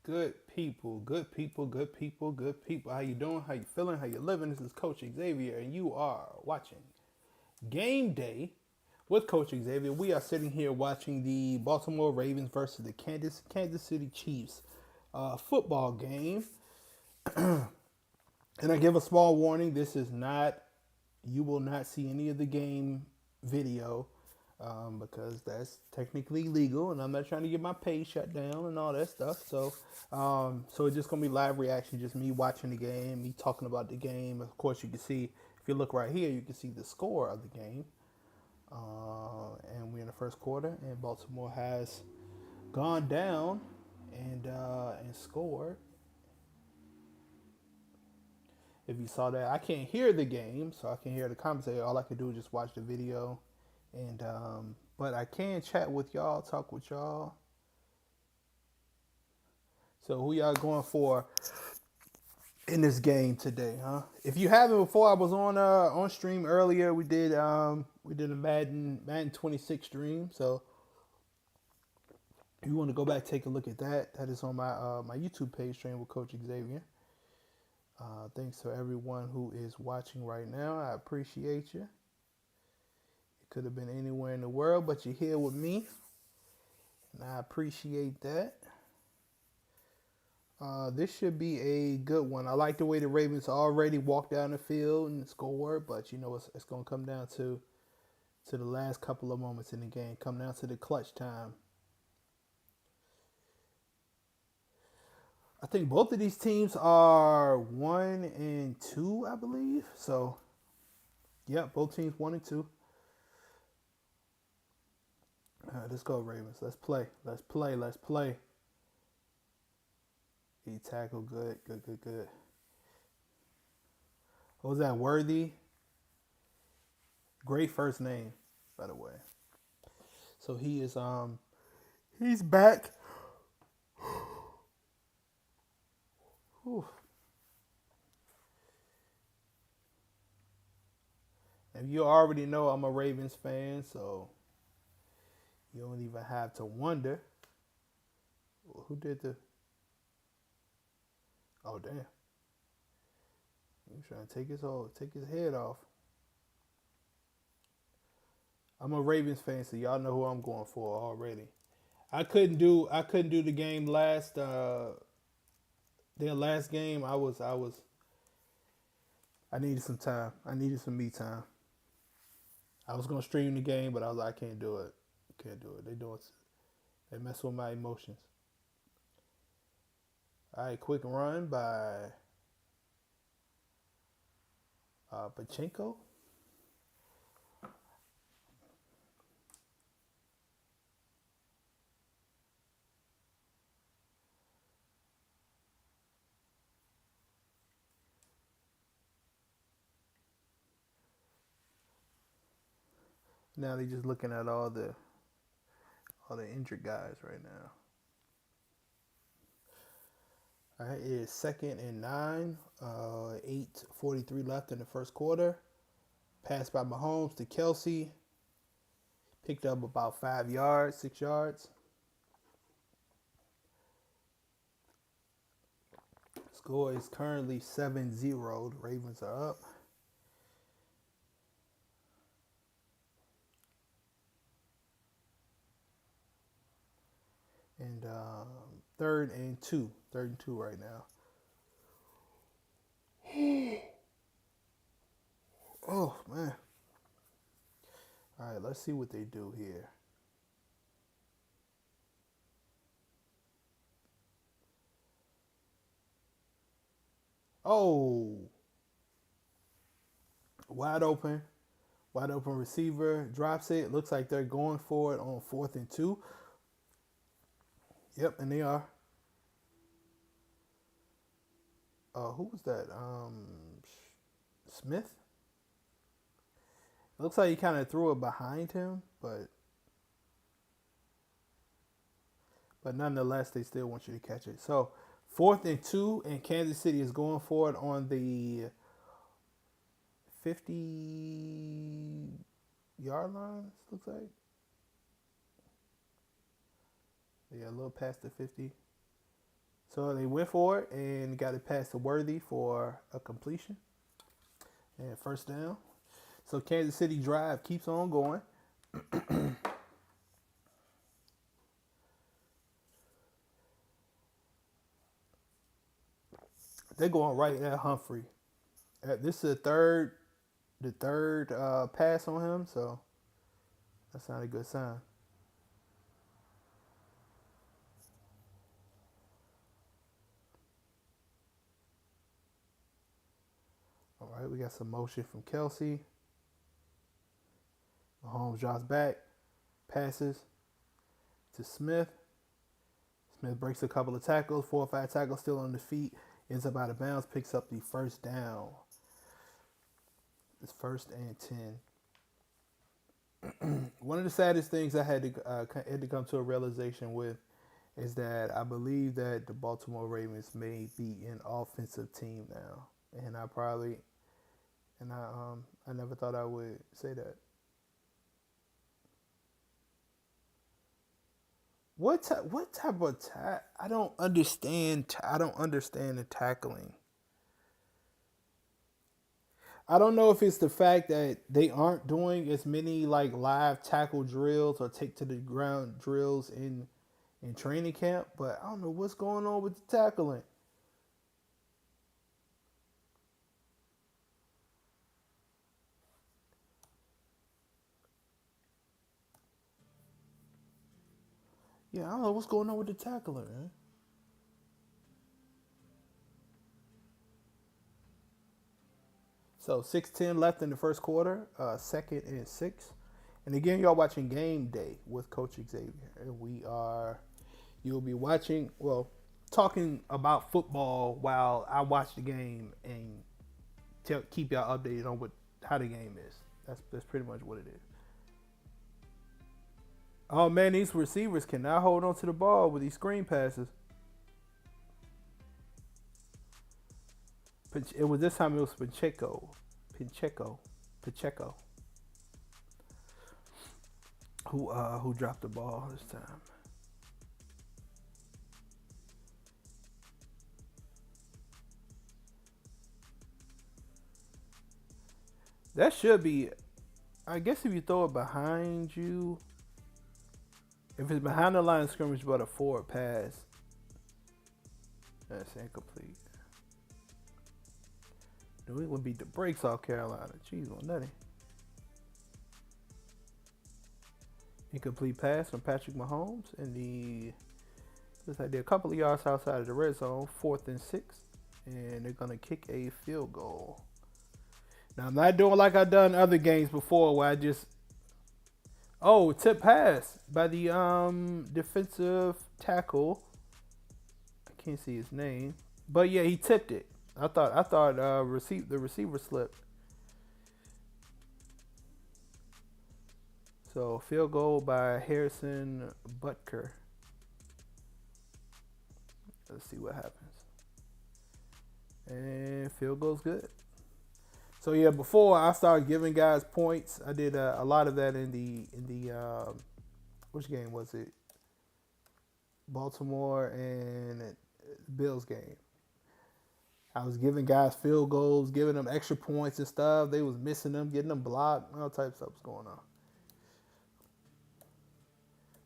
Good people, good people, good people, good people. How you doing? How you feeling? How you living? This is Coach Xavier, and you are watching Game Day with Coach Xavier. We are sitting here watching the Baltimore Ravens versus the Kansas City Chiefs football game. And I give a small warning: this is not. You will not see any of the game video because that's technically legal, and I'm not trying to get my page shut down and all that stuff. So it's just gonna be live reaction, just me watching the game, me talking about the game. Of course, you can see if you look right here, you can see the score of the game, and we're in the first quarter, and Baltimore has gone down and scored. If you saw that, I can't hear the game, so I can hear the commentary. All I can do is just watch the video, and but I can chat with y'all, talk with y'all. So who y'all going for in this game today, huh? If you haven't before, I was on stream earlier. We did a Madden 26 stream. So if you want to go back, take a look at that. That is on my YouTube page, stream with Coach Xavier. Thanks to everyone who is watching right now. I appreciate you. It could have been anywhere in the world, but you're here with me, and I appreciate that. This should be a good one. I like the way the Ravens already walked down the field and scored, but you know it's going to come down to the last couple of moments in the game, come down to the clutch time. I think both of these teams are 1-2, I believe. So, yeah, both teams 1-2. All right, let's go, Ravens. Let's play. Let's play. Let's play. He tackled good. Good. What was that? Worthy? Great first name, by the way. So he is he's back. Whew. And you already know I'm a Ravens fan, so you don't even have to wonder who did the. Oh damn! He's trying to take his head off. I'm a Ravens fan, so y'all know who I'm going for already. I couldn't do the game last their last game. I needed some time. I needed some me time. I was gonna stream the game, but I was like, I can't do it. Can't do it. They mess with my emotions. All right, quick run by Pachenko. Now they're just looking at all the injured guys right now. All right, it is 2nd and 9. 8:43 left in the first quarter. Pass by Mahomes to Kelsey. Picked up about 5 yards, 6 yards. Score is currently 7-0. The Ravens are up. And 3rd and 2. 3rd and 2 right now. Oh, man. All right, let's see what they do here. Oh. Wide open receiver. Drops it. Looks like they're going for it on 4th and 2. Yep, and they are. Who was that? Smith? It looks like he kind of threw it behind him, but nonetheless, they still want you to catch it. So 4th and 2, and Kansas City is going for it on the 50-yard line, looks like. Yeah, a little past the 50. So they went for it and got it past the Worthy for a completion and first down. So Kansas City drive keeps on going. They're going right at Humphrey. This is the third pass on him, so that's not a good sign. All right, we got some motion from Kelsey. Mahomes drops back, passes to Smith. Smith breaks a couple of tackles, 4 or 5 tackles still on the feet, ends up out of bounds, picks up the first down. It's 1st and 10. One of the saddest things I had to come to a realization with is that I believe that the Baltimore Ravens may be an offensive team now, and I never thought I would say that. What type of I don't understand. I don't understand the tackling. I don't know if it's the fact that they aren't doing as many like live tackle drills or take to the ground drills in training camp, but I don't know what's going on with the tackling. Yeah, I don't know what's going on with the tackling, man. So 6:10 left in the first quarter, 2nd and 6. And again, y'all watching Game Day with Coach Xavier. And you'll be watching, well, talking about football while I watch the game and keep y'all updated on how the game is. That's pretty much what it is. Oh man, these receivers cannot hold on to the ball with these screen passes. It was this time it was Pacheco, who dropped the ball this time. That should be, I guess, if you throw it behind you, if it's behind the line of scrimmage but a forward pass, that's incomplete. New England beat the brakes off Carolina. Jeez, on nutty. Incomplete pass from Patrick Mahomes in looks like they're a couple of yards outside of the red zone, 4th and 6, and they're gonna kick a field goal. Now I'm not doing like I've done other games before where I just tip pass by the defensive tackle. I can't see his name, but yeah, he tipped it. I thought the receiver slipped. So field goal by Harrison Butker. Let's see what happens. And field goal's good. So yeah, before I started giving guys points, I did a lot of that in the which game was it? Baltimore and Bills game. I was giving guys field goals, giving them extra points and stuff. They was missing them, getting them blocked, all types of stuff was going on.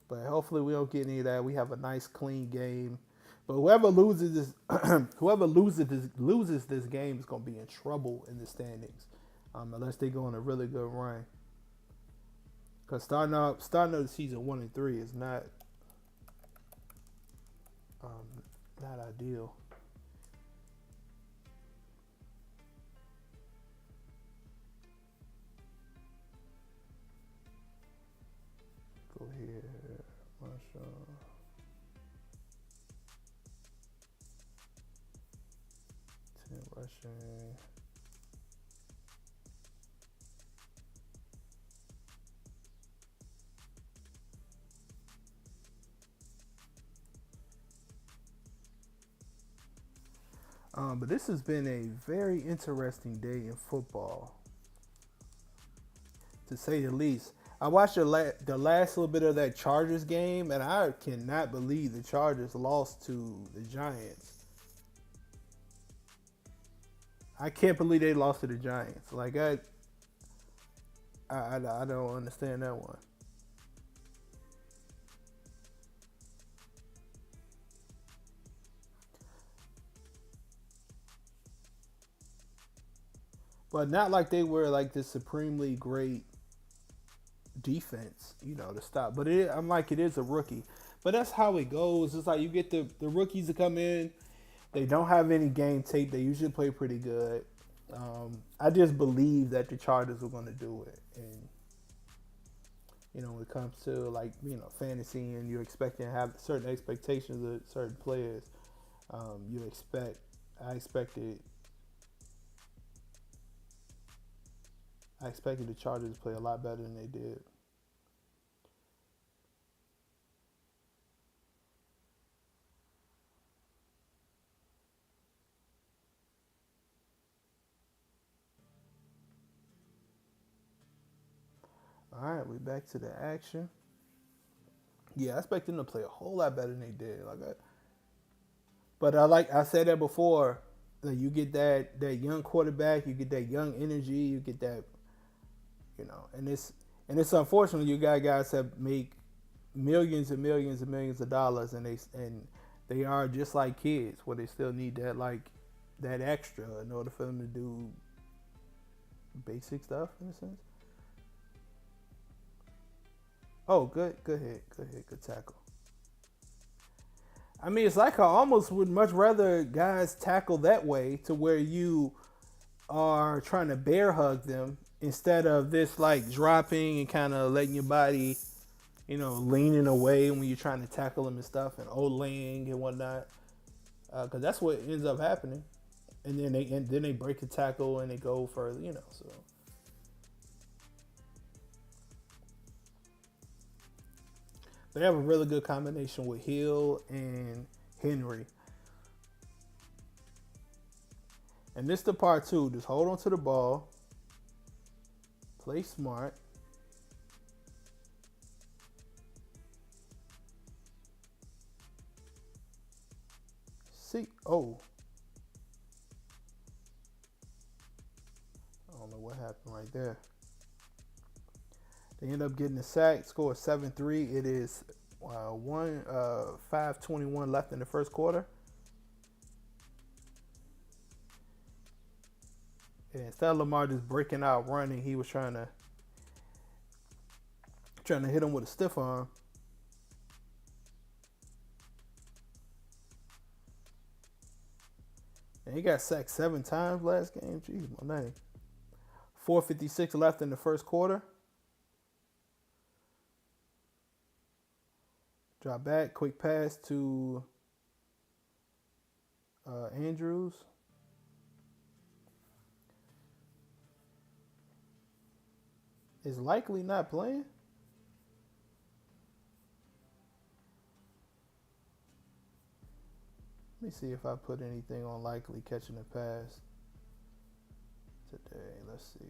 But hopefully we don't get any of that. We have a nice, clean game. But whoever loses this game is gonna be in trouble in the standings, unless they go on a really good run. Because starting out the season 1-3 is not not ideal. Go here, Marshall. Rushing. But this has been a very interesting day in football, to say the least. I watched the last little bit of that Chargers game, and I cannot believe the Chargers lost to the Giants. I can't believe they lost to the Giants. Like I don't understand that one. But not like they were like this supremely great defense, to stop. But I'm like, it is a rookie. But that's how it goes. It's like you get the rookies to come in. They don't have any game tape. They usually play pretty good. I just believe that the Chargers were going to do it. And, when it comes to like, fantasy and you're expecting to have certain expectations of certain players, I expected I expected the Chargers to play a lot better than they did. All right, we back to the action. Yeah, I expected them to play a whole lot better than they did. But I said that before. Like you get that young quarterback, you get that young energy, you get that, and it's unfortunate you got guys that make millions and millions and millions of dollars, and they are just like kids, where they still need that extra in order for them to do basic stuff in a sense. Oh, good hit, good tackle. I mean, it's like I almost would much rather guys tackle that way to where you are trying to bear hug them instead of this like dropping and kind of letting your body, leaning away when you're trying to tackle them and stuff and laying and whatnot. Because that's what ends up happening. And then they break the tackle and they go further, So they have a really good combination with Hill and Henry. And this the part two. Just hold on to the ball. Play smart. See, I don't know what happened right there. They end up getting a sack, score 7-3. It is 5:21 left in the first quarter. And instead of Lamar just breaking out running, he was trying to hit him with a stiff arm. And he got sacked 7 times last game. Jeez, my name. 4:56 left in the first quarter. Drop back, quick pass to Andrews. Is likely not playing. Let me see if I put anything on likely catching a pass today. Let's see.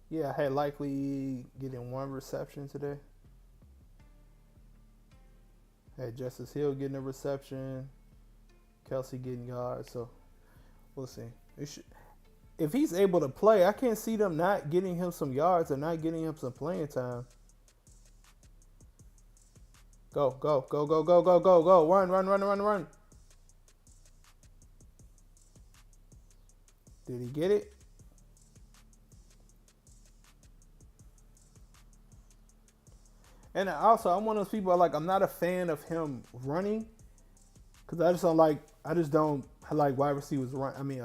Yeah, I had likely getting 1 reception today. Had Justice Hill getting a reception, Kelsey getting yards. So we'll see. If he's able to play, I can't see them not getting him some yards or not getting him some playing time. Go. Run. Did he get it? And also, I'm one of those people I'm not a fan of him running because I just don't like wide receivers run. I mean,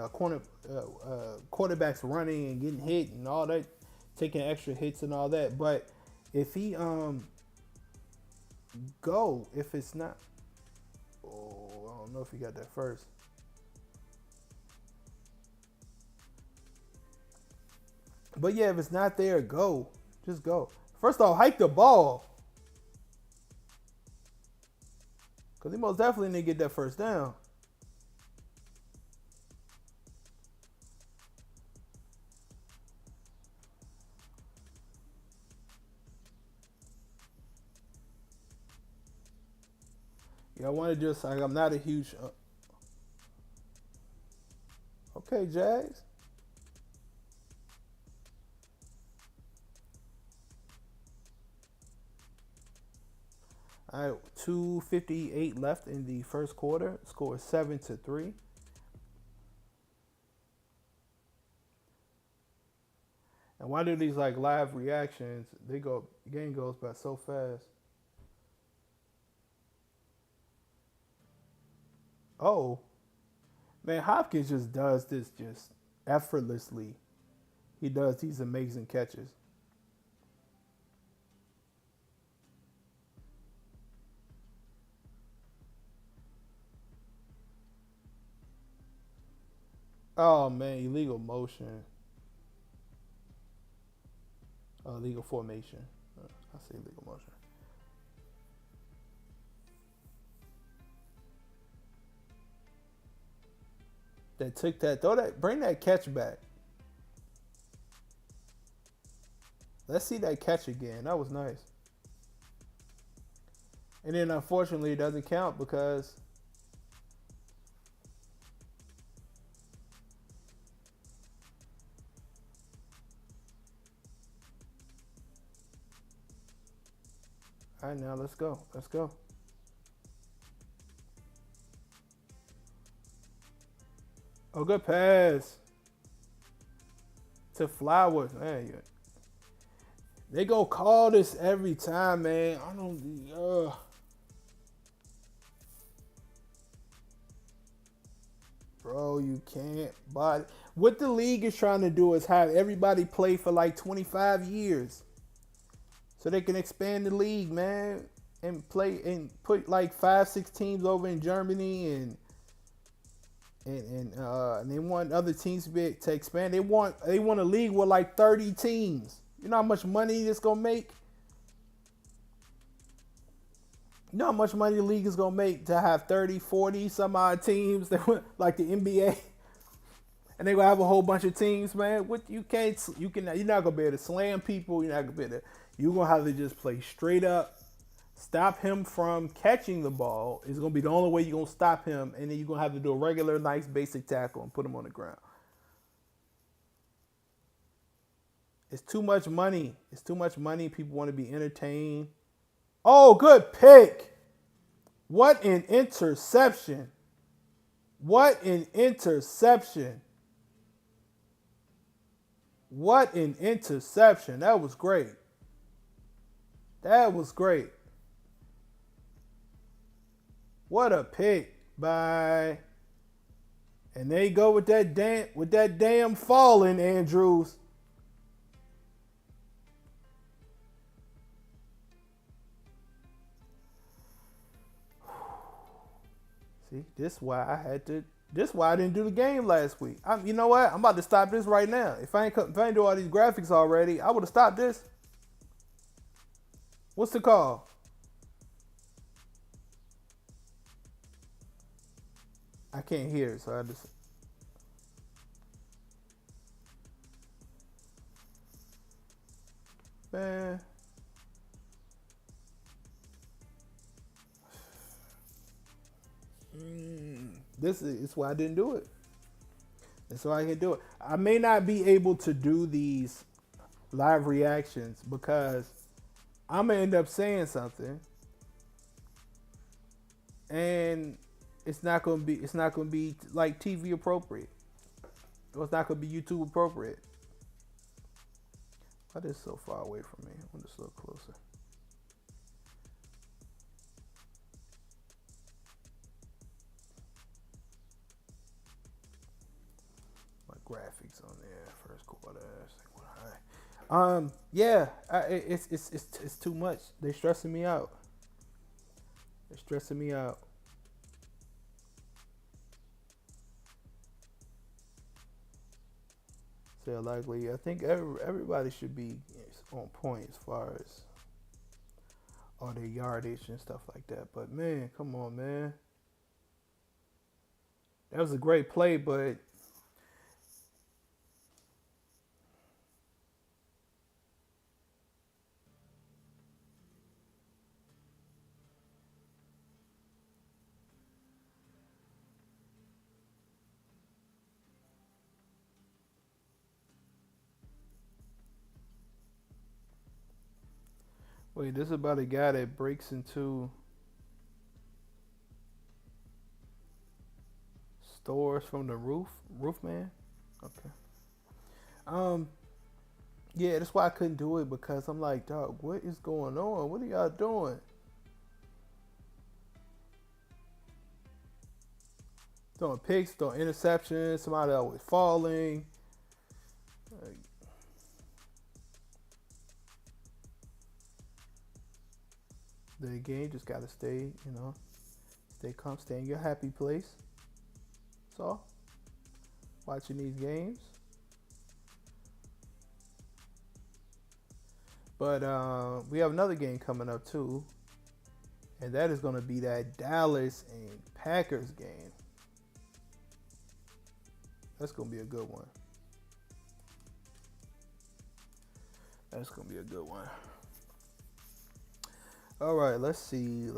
quarterbacks running and getting hit and all that, taking extra hits and all that. But if he if it's not, I don't know if he got that first. But yeah, if it's not there, go. Just go. First off, hike the ball. Because he most definitely didn't get that first down. Yeah, I want to just like I'm not a huge. Okay, Jags. All right, 2:58 left in the first quarter. Score 7-3. And why do these like live reactions? They go game goes by so fast. Oh man, Hopkins just does this just effortlessly. He does these amazing catches. Oh man, illegal motion, illegal formation. I say illegal motion. That took that. Throw that. Bring that catch back. Let's see that catch again. That was nice. And then unfortunately it doesn't count because all right, now let's go. Let's go. Oh, good pass to Flowers. Man, they go call this every time, man. I don't. Bro, you can't. But what the league is trying to do is have everybody play for like 25 years, so they can expand the league, man, and play and put like 5, 6 teams over in Germany and they want other teams to expand. They want a league with like 30 teams. You know how much money this gonna make? You know how much money the league is gonna make to have 30, 40 some odd teams that like the NBA, and they gonna have a whole bunch of teams, man. What you're not gonna be able to slam people. You're not gonna be able to. You're gonna have to just play straight up. Stop him from catching the ball is going to be the only way you're going to stop him, and then you're going to have to do a regular, nice, basic tackle and put him on the ground. It's too much money. It's too much money. People want to be entertained. Oh, good pick. What an interception. What an interception. What an interception. That was great. That was great. What a pick by, and they go with that damn falling, Andrews. See, this why I didn't do the game last week. You know what? I'm about to stop this right now. If I ain't do all these graphics already, I would have stopped this. What's the call? I can't hear it, so I just. Man. This is why I didn't do it. That's why I can do it. I may not be able to do these live reactions because I'm gonna end up saying something, and it's not gonna be like TV appropriate. Or it's not gonna be YouTube appropriate. Why is this so far away from me? I want to look closer. My graphics on there, first quarter. Yeah, it's too much. They're stressing me out. They're stressing me out. So likely, I think everybody should be on point as far as all their yardage and stuff like that. But man, come on, man. That was a great play, but Wait, this is about a guy that breaks into stores from the roof man. Okay. Um. Yeah, that's why I couldn't do it because I'm like, dog, what is going on? What are y'all doing? Throwing picks, throwing interceptions. Somebody always falling. Like, the game just gotta stay, stay calm, stay in your happy place. That's all. Watching these games. But we have another game coming up too, and that is going to be that Dallas and Packers game. That's going to be a good one. That's going to be a good one. All right, let's see.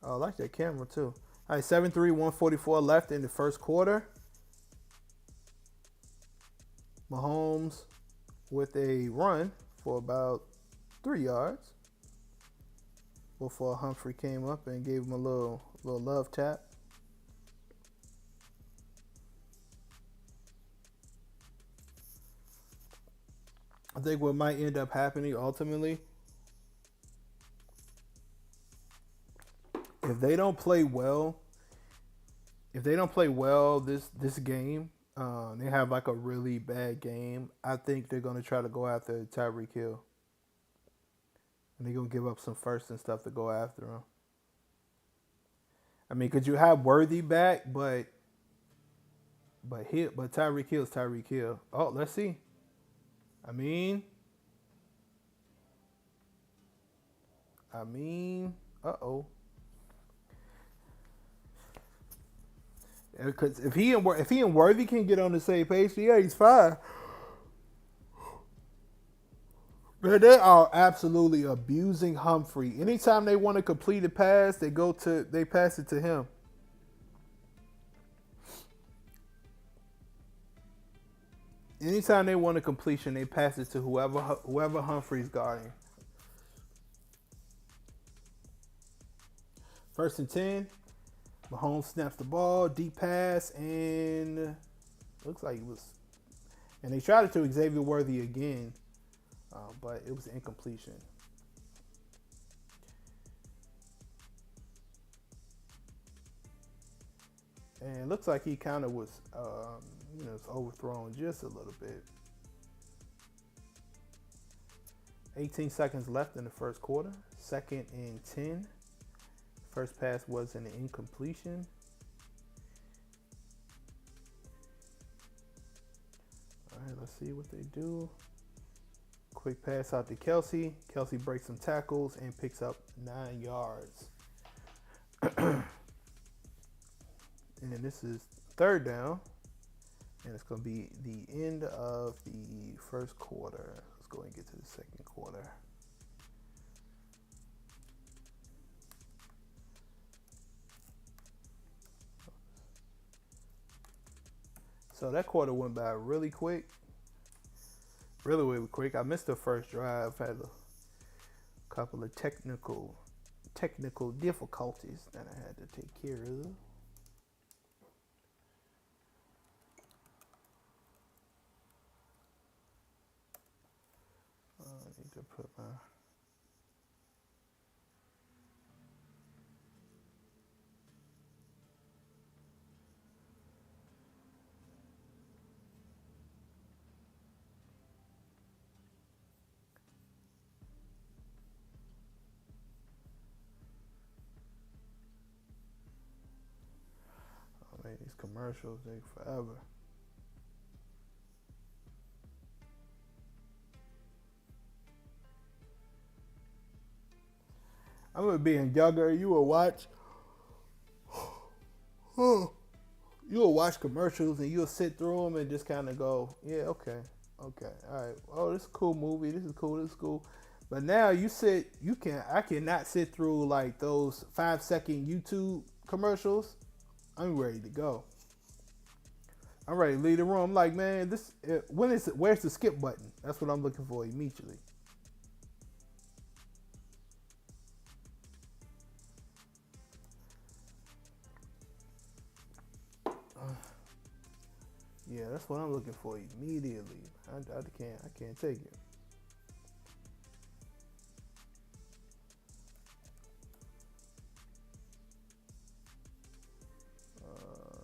Oh, I like that camera too. All right, 7-3, 144 left in the first quarter. Mahomes with a run for about 3 yards before Humphrey came up and gave him a little love tap. I think what might end up happening ultimately, if they don't play well this game, they have like a really bad game, I think they're gonna try to go after Tyreek Hill, and they're gonna give up some first and stuff to go after him. I mean, could you have Worthy back, but Tyreek Hill's Tyreek Hill. Oh, let's see. I mean, uh-oh. Because if he and Worthy can get on the same page, yeah, he's fine. But they are absolutely abusing Humphrey. Anytime they want to complete a pass, they pass it to him. Anytime they want a completion, they pass it to whoever Humphrey's guarding. 1st and 10. Mahomes snaps the ball, deep pass, and looks like it was. And they tried it to Xavier Worthy again, but it was incompletion. And it looks like he kind of was, overthrown just a little bit. 18 seconds left in the first quarter. 2nd and 10. First pass was an incompletion. All right, let's see what they do. Quick pass out to Kelsey. Kelsey breaks some tackles and picks up 9 yards. And this is 3rd down. And it's going to be the end of the first quarter. Let's go and get to the second quarter. So that quarter went by really quick. Really quick. I missed the first drive. Had a couple of technical difficulties that I had to take care of. I need to put my... Man, these commercials take forever. I remember being younger, you would watch commercials and you'll sit through them and just kind of go, yeah, okay, all right. Oh, this is a cool movie. This is cool. But now I cannot sit through like those 5-second YouTube commercials. I'm ready to go. I'm ready to leave the room. I'm like, man, this when is it? Where's the skip button? That's what I'm looking for immediately. Yeah, that's what I'm looking for immediately. I can't take it.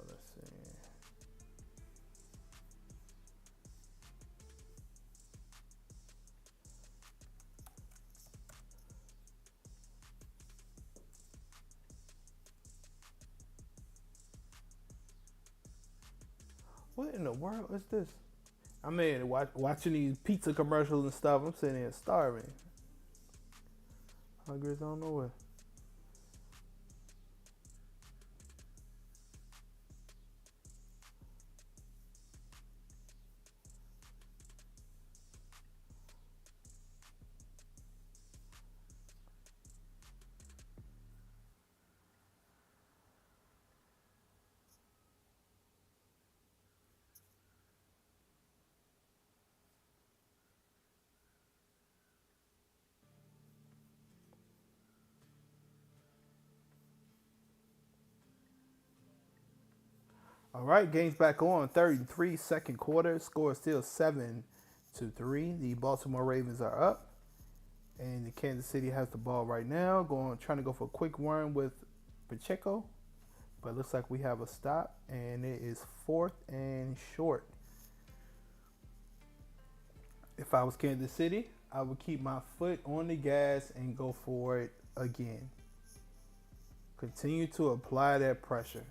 Let's see. What in the world is this? I mean, watching these pizza commercials and stuff. I'm sitting here starving. Hungry as I don't know what. All right, game's back on. 33 second quarter. Score is still 7-3. The Baltimore Ravens are up. And the Kansas City has the ball right now. Trying to go for a quick run with Pacheco. But it looks like we have a stop. And it is 4th and short. If I was Kansas City, I would keep my foot on the gas and go for it again. Continue to apply that pressure.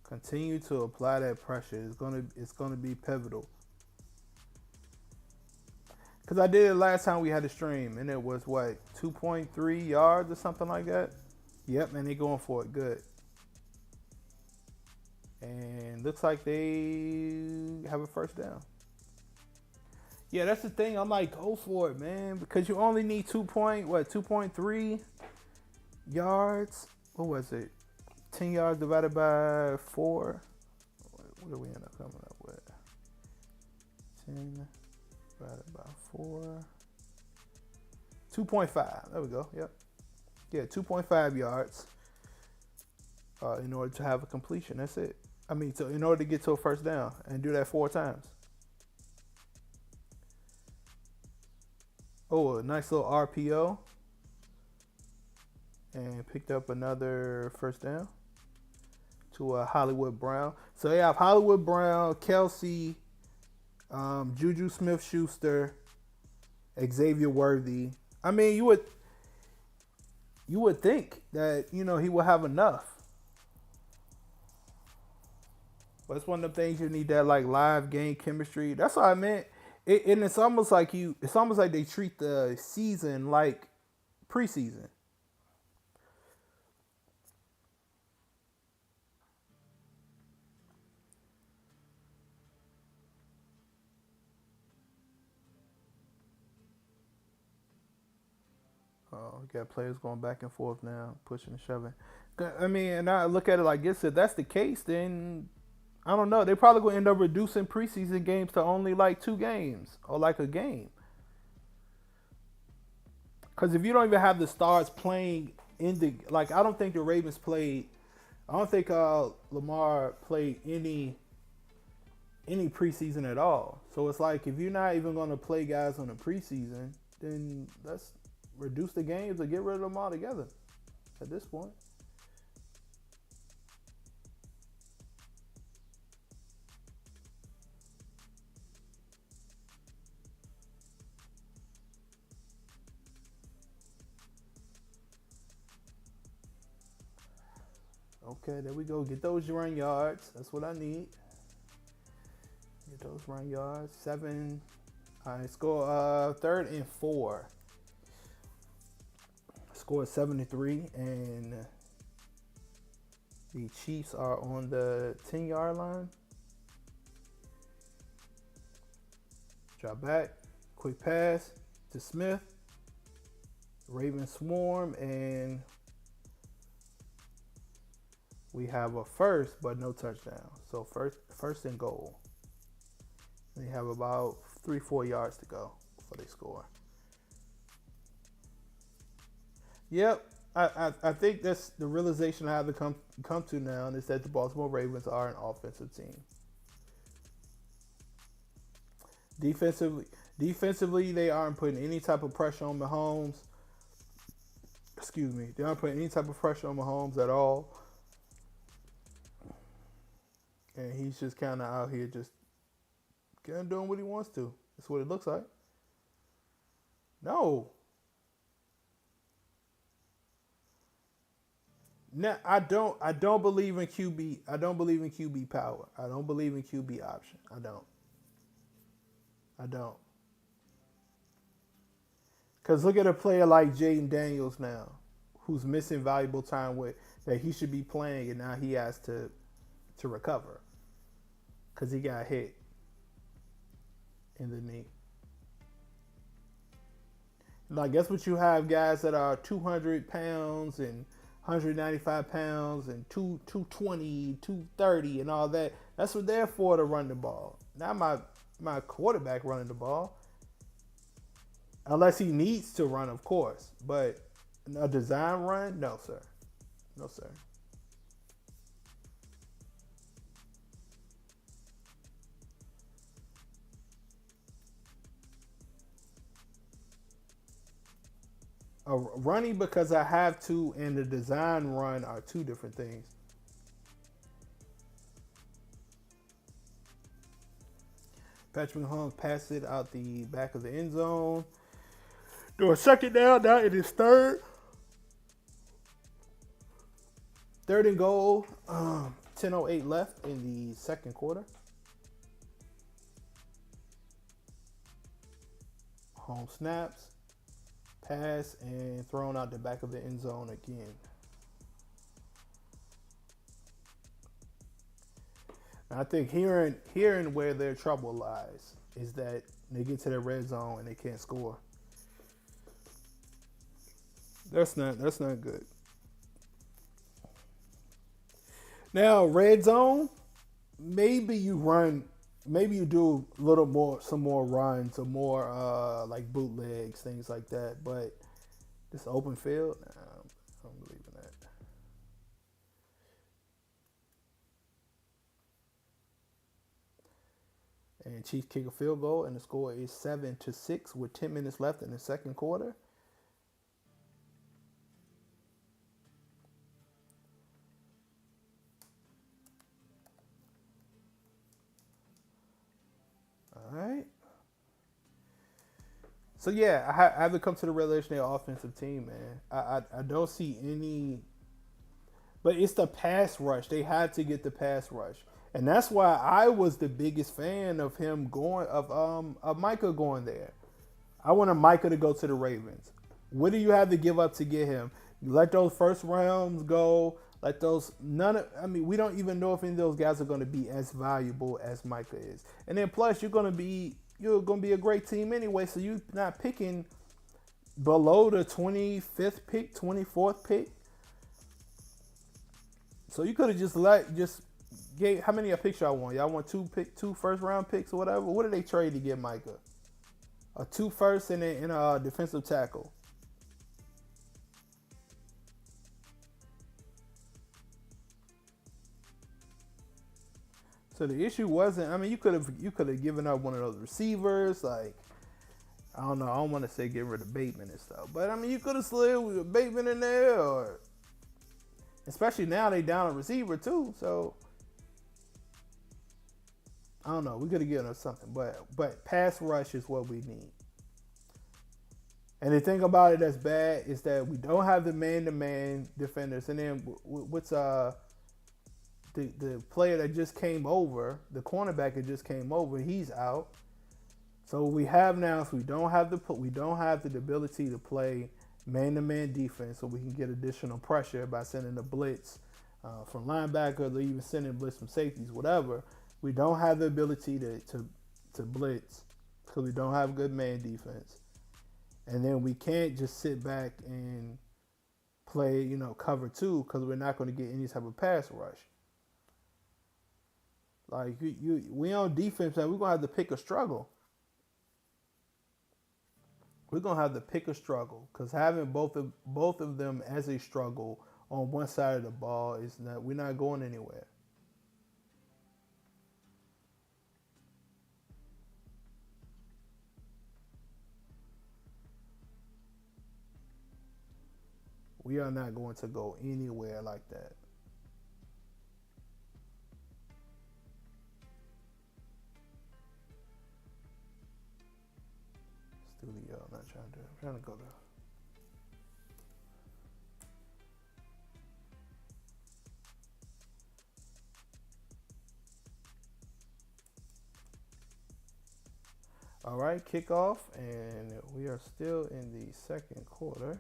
Continue to apply that pressure. It's gonna be pivotal. Cause I did it last time we had a stream, and it was what 2.3 yards or something like that. Yep, and they going for it good. And looks like they have a first down. Yeah, that's the thing. I'm like, go for it, man, because you only need 2.3 yards. What was it? 10 yards divided by 4. What do we end up coming up with? 10 divided by 4. 2.5. There we go. Yep. Yeah, 2.5 yards in order to have a completion. That's it. I mean, so in order to get to a first down and do that 4 times. Oh, a nice little RPO. And picked up another first down to Hollywood Brown. So they have Hollywood Brown, Kelsey, Juju Smith-Schuster, Xavier Worthy. I mean, you would think that, he will have enough. But it's one of the things you need, that like live game chemistry. That's what I meant. And it's almost like they treat the season like preseason. Oh, we got players going back and forth now, pushing and shoving. I mean, and I look at it like this: if that's the case, then I don't know. They probably gonna end up reducing preseason games to only like 2 games or like a game. Because if you don't even have the stars playing in the I don't think the Ravens played. I don't think Lamar played any preseason at all. So it's like if you're not even gonna play guys on the preseason, then let's reduce the games or get rid of them altogether at this point. Okay, there we go. Get those run yards. That's what I need. Get those run yards. 7. All right, score 3rd and 4. Score 7-3, and the Chiefs are on the 10-yard line. Drop back, quick pass to Smith. Ravens swarm, and We have a first, but no touchdown. So first and goal. They have about 3-4 yards to go before they score. Yep. I think that's the realization I have to come to now is that the Baltimore Ravens are an offensive team. Defensively, defensively, they aren't putting any type of pressure on Mahomes. Excuse me, they aren't putting any type of pressure on Mahomes at all, and he's just kind of out here just kind of doing what he wants to. That's what it looks like. No, no, I don't. I don't believe in QB. I don't believe in QB power. I don't believe in QB option. I don't. I don't. Because look at a player like Jaden Daniels now, who's missing valuable time with that he should be playing, and now he has to recover because he got hit in the knee. Like, guess what you have guys that are 200 pounds and 195 pounds and 220, 230 and all that. That's what they're for, to run the ball. Not my quarterback running the ball. Unless he needs to run, of course. But a design run? No, sir. No, sir. Running because I have to and the design run are two different things. Patrick Mahomes passed it out the back of the end zone. Do a second down. Now it is third. Third and goal. 10:08 left in the second quarter. Home snaps. Pass and thrown out the back of the end zone again. I think hearing where their trouble lies is that they get to the red zone and they can't score. That's not good. Now, red zone, maybe you do a little more, some more runs, some more like bootlegs, things like that. But this open field, nah, I don't believe in that. And Chiefs kick a field goal, and the score is 7-6 with 10 minutes left in the second quarter. All right. So yeah, I have to come to the realization they're offensive team, man. I don't see any, but it's the pass rush. They had to get the pass rush, and that's why I was the biggest fan of him going of Micah going there. I wanted Micah to go to the Ravens. What do you have to give up to get him? Let those first rounds go. Let those we don't even know if any of those guys are going to be as valuable as Micah is. And then plus you're going to be a great team anyway, so you're not picking below the 25th pick, 24th pick. So you could have just gave how many picks y'all want? Y'all want two first round picks or whatever? What did they trade to get Micah? A 2 first and a defensive tackle. So the issue wasn't. I mean, you could have given up one of those receivers. Like, I don't know. I don't want to say get rid of Bateman and stuff, but I mean, you could have slid with Bateman in there, or especially now they down a receiver too. So I don't know. We could have given us something, but pass rush is what we need. And the thing about it that's bad is that we don't have the man-to-man defenders. And then what's the player that just came over, the cornerback that just came over, he's out. So what we have now is we don't have the ability to play man-to-man defense, so we can get additional pressure by sending the blitz from linebackers or even sending blitz from safeties, whatever. We don't have the ability to blitz because we don't have good man defense. And then we can't just sit back and play, cover two because we're not going to get any type of pass rush. Like we on defense, and we're gonna have to pick a struggle. We're gonna have to pick a struggle because having both of them as a struggle on one side of the ball is not. We're not going anywhere. We are not going to go anywhere like that. Studio, I'm not trying to do it. I'm trying to go to. All right, kickoff, and we are still in the second quarter.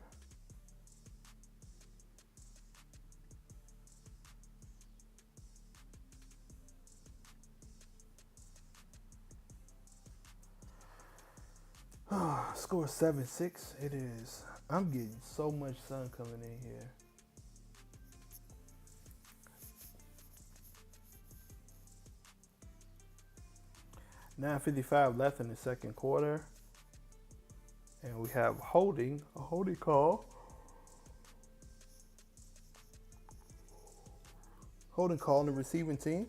Score 7-6. It is. I'm getting so much sun coming in here. $9:55 left in the second quarter. And we have a holding call. Holding call on the receiving team.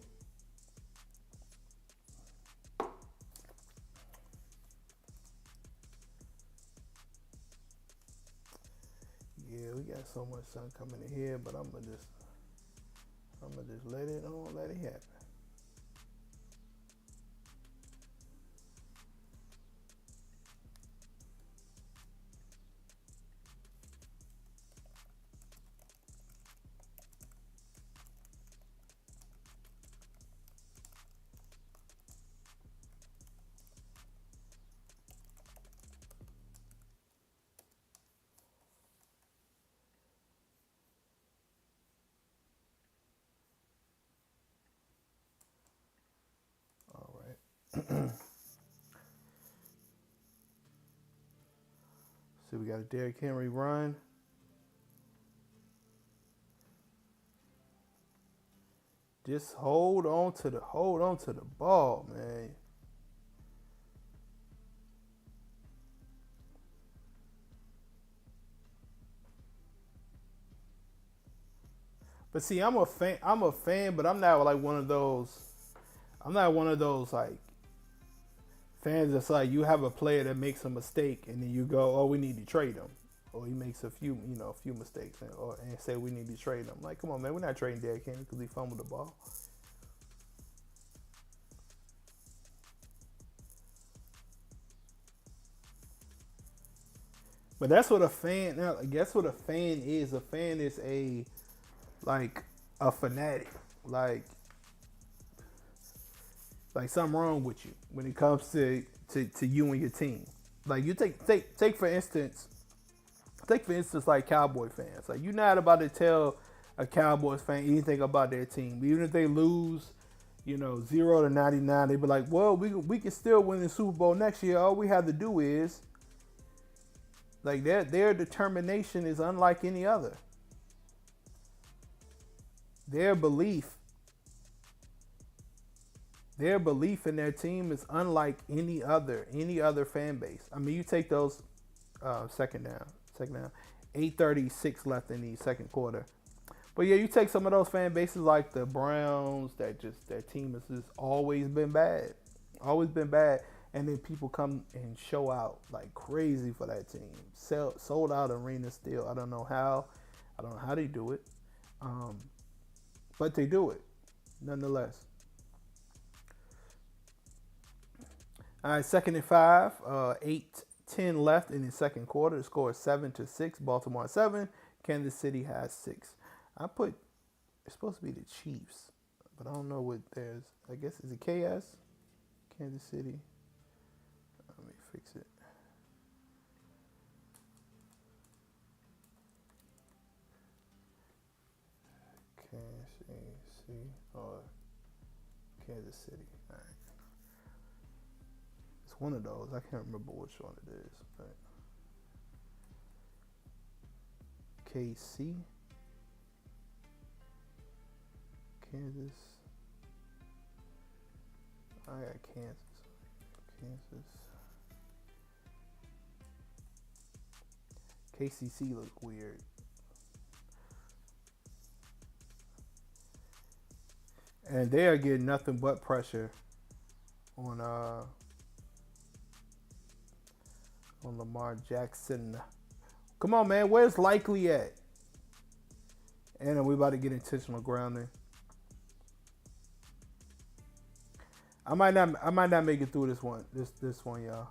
Yeah, we got so much sun coming in here, but I'm gonna just let it happen. So we got a Derrick Henry run. Just hold on to the ball, man. But see, I'm a fan, but I'm not like one of those. I'm not one of those like fans that's like you have a player that makes a mistake and then you go, oh, we need to trade him, or he makes a few mistakes and say we need to trade him. Like, come on, man, we're not trading Derrick Henry because he fumbled the ball. But that's what a fan. Now, guess what a fan is? A fan is a fanatic. Like something wrong with you when it comes to you and your team. Like you take for instance like Cowboy fans. Like you're not about to tell a Cowboys fan anything about their team, even if they lose, 0-99. They be like, well, we can still win the Super Bowl next year. All we have to do is like their determination is unlike any other. Their belief in their team is unlike any other fan base. I mean, you take those second down, 8:36 left in the second quarter. But yeah, you take some of those fan bases like the Browns, that just their team has just always been bad, and then people come and show out like crazy for that team. Sold out arenas still. I don't know how they do it, but they do it nonetheless. All right, 2nd and 5, 8:10 left in the second quarter. The score is 7-6. Baltimore 7. Kansas City has 6. It's supposed to be the Chiefs, but I don't know what theirs. I guess is it KS? Kansas City. Let me fix it. KC or Kansas City. All right. It's one of those. I can't remember which one it is, but KC. Kansas. I got Kansas. Kansas. KCC look weird. And they are getting nothing but pressure on Lamar Jackson. Come on, man. Where's Likely at? And we about to get intentional grounding. I might not make it through this one. This one, y'all.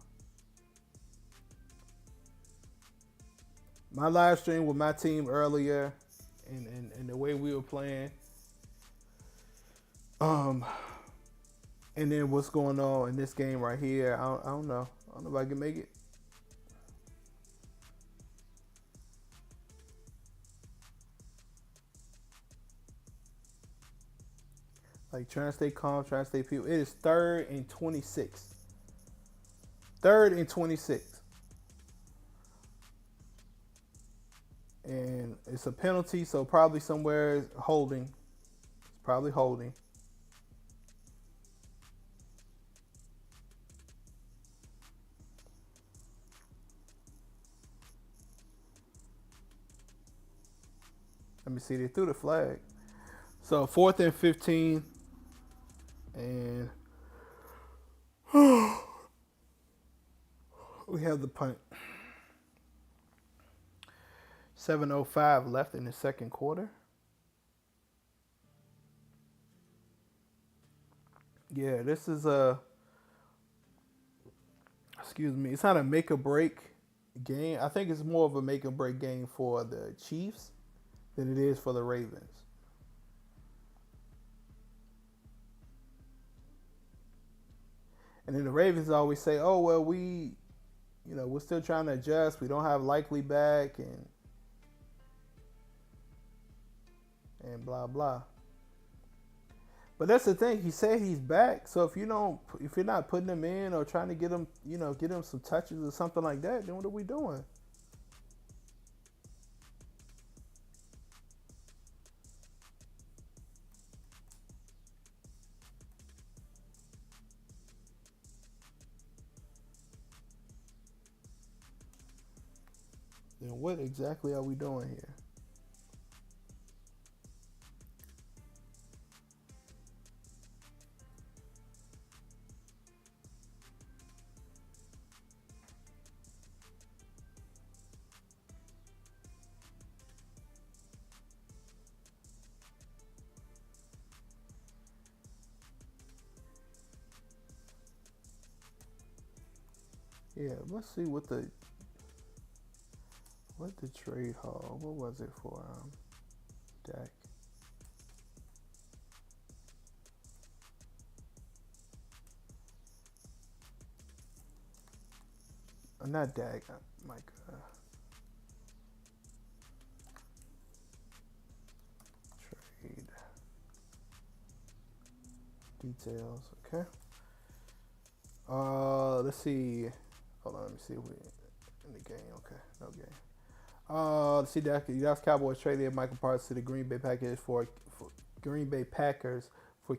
My live stream with my team earlier, and the way we were playing. And then what's going on in this game right here? I don't know. I don't know if I can make it. Like, trying to stay calm, trying to stay peaceful. It is 3rd and 26. 3rd and 26. And it's a penalty, so probably somewhere holding. It's probably holding. Let me see, they threw the flag. So 4th and 15. And we have the punt. 7:05 left in the second quarter. Yeah, this is excuse me, it's not a make or break game. I think it's more of a make or break game for the Chiefs than it is for the Ravens. And then the Ravens always say, "Oh well, we're still trying to adjust. We don't have Likely back, and blah blah." But that's the thing. He said he's back. So if you're not putting him in or trying to get him some touches or something like that, then what are we doing? Then what exactly are we doing here? Yeah, let's see what the trade haul. What was it for Dak? Not Dak, Mike. Trade details. Okay. Let's see. Hold on, let me see if we in the game. Okay, no game. Let's see, Dallas Cowboys traded Michael Parsons to the Green Bay Packers for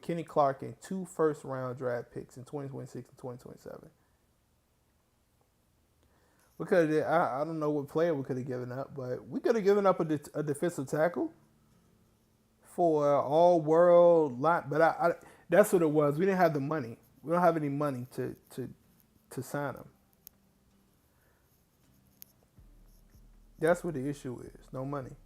Kenny Clark and 2 first-round draft picks in 2026 and 2027. We could have. I don't know what player we could have given up, but we could have given up a defensive tackle for all-world lot. But that's what it was. We didn't have the money. We don't have any money to sign him. That's what the issue is. No money.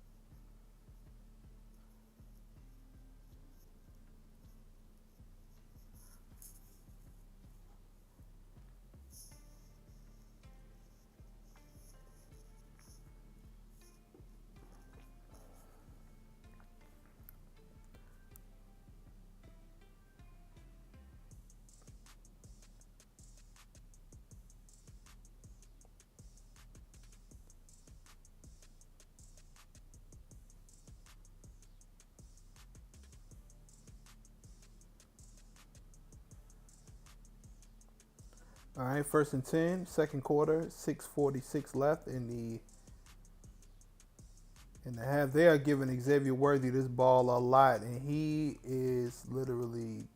All right, 1st and 10, second quarter, 6:46 left in And the half, they are giving Xavier Worthy this ball a lot, and he is literally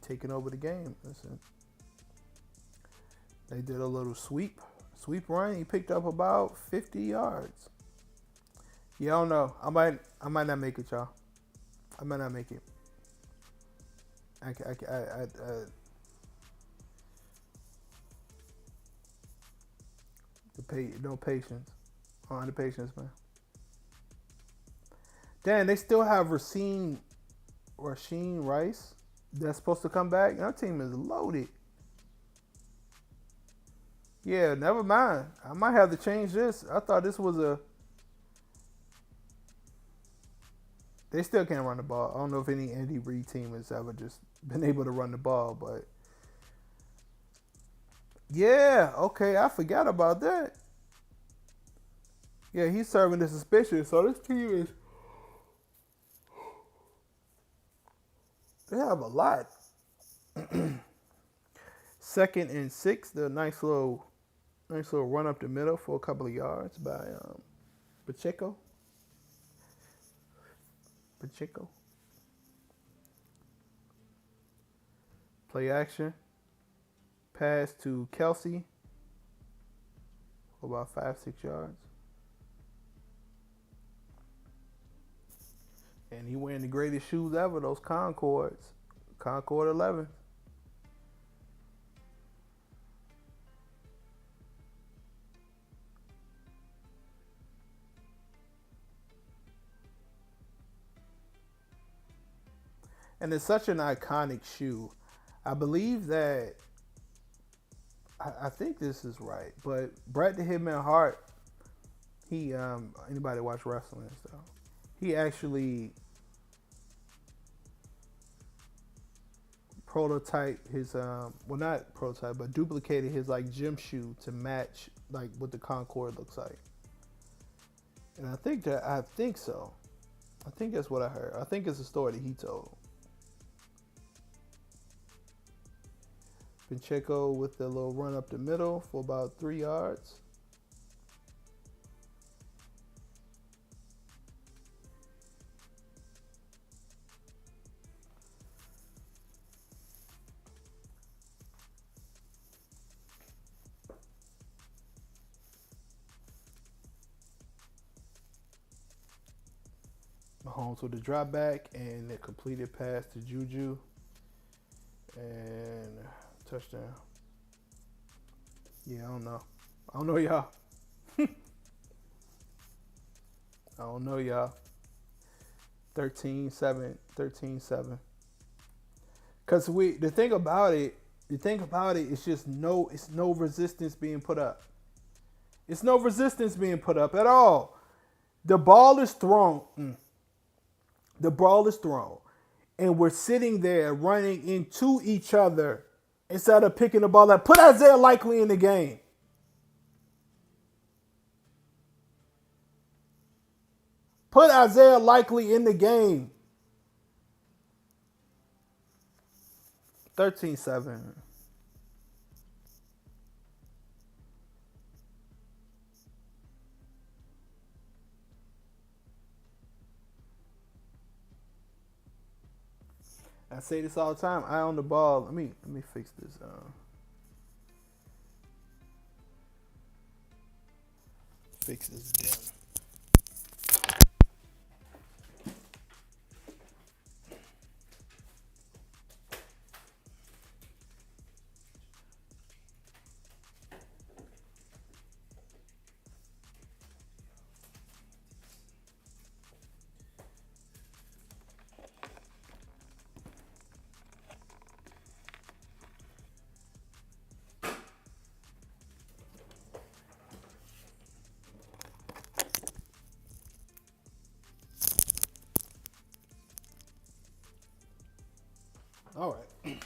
taking over the game. Listen, they did a little sweep run. He picked up about 50 yards. Yeah, I don't know. I might not make it, y'all. I might not make it. No patience. On the patience, man. Damn, they still have Rasheen Rice that's supposed to come back. That team is loaded. Yeah, never mind. I might have to change this. I thought this was a. They still can't run the ball. I don't know if any Andy Reid team has ever just been able to run the ball, but yeah, okay, I forgot about that. Yeah, he's serving the suspicion. So this team is. They have a lot. Second and 6, the nice little run up the middle for a couple of yards by Pacheco. Play action. Pass to Kelsey for about 5-6 yards. And he wearing the greatest shoes ever, those Concords. Concord 11. And it's such an iconic shoe. I believe that, I think this is right, but Bret the Hitman Hart, he, anybody watch wrestling and stuff, he actually prototyped his, well, not prototype, but duplicated his, like, gym shoe to match, like, what the Concord looks like. And I think so. I think that's what I heard. I think it's a story that he told. Pacheco with the little run up the middle for about 3 yards. Mahomes with the drop back and the completed pass to Juju. And touchdown. Yeah, I don't know. I don't know, y'all. I don't know, y'all. 13-7. 13-7. Because the thing about it is just it's no resistance being put up. It's no resistance being put up at all. The ball is thrown. The ball is thrown. And we're sitting there running into each other instead of picking the ball up. Put Isaiah Likely in the game. Put Isaiah Likely in the game. 13-7. I say this all the time. Eye on the ball. Let me fix this. Fix this dim. All right.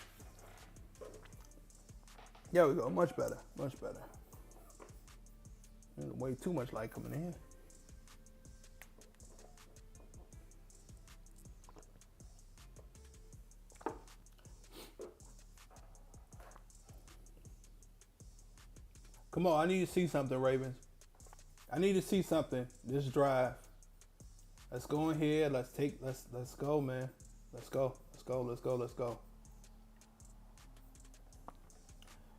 There we go. Much better. Much better. There's way too much light coming in. Come on, I need to see something, Ravens. I need to see something this drive. Let's go in here. Let's go, man. Let's go. Let's go. Let's go. Let's go.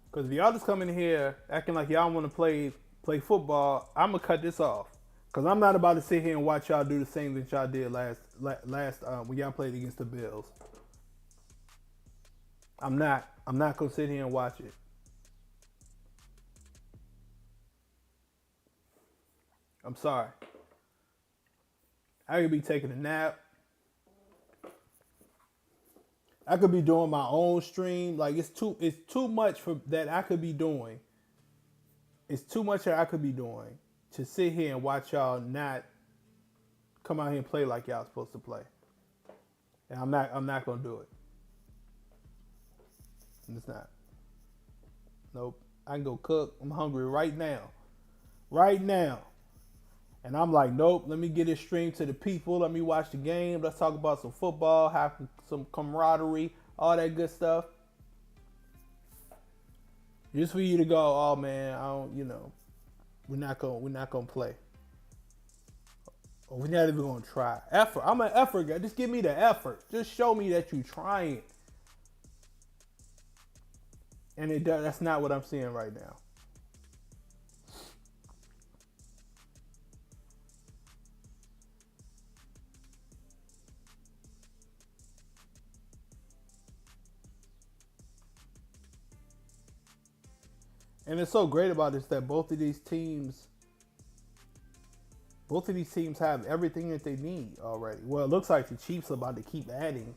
Because if y'all just come in here acting like y'all want to play football, I'm gonna cut this off. Because I'm not about to sit here and watch y'all do the same that y'all did last when y'all played against the Bills. I'm not. I'm not gonna sit here and watch it. I'm sorry. I could be taking a nap. I could be doing my own stream. Like it's too much for that I could be doing. It's too much that I could be doing to sit here and watch y'all not come out here and play like y'all supposed to play. And I'm not gonna do it. It's not. Nope. I can go cook. I'm hungry right now. Right now. And I'm like, nope, let me get this stream to the people. Let me watch the game. Let's talk about some football, have some camaraderie, all that good stuff. Just for you to go, oh man, I don't, we're not gonna play. Or we're not even gonna try. Effort. I'm an effort guy. Just give me the effort. Just show me that you trying. And that's not what I'm seeing right now. And it's so great about this that both of these teams have everything that they need already. Well, it looks like the Chiefs are about to keep adding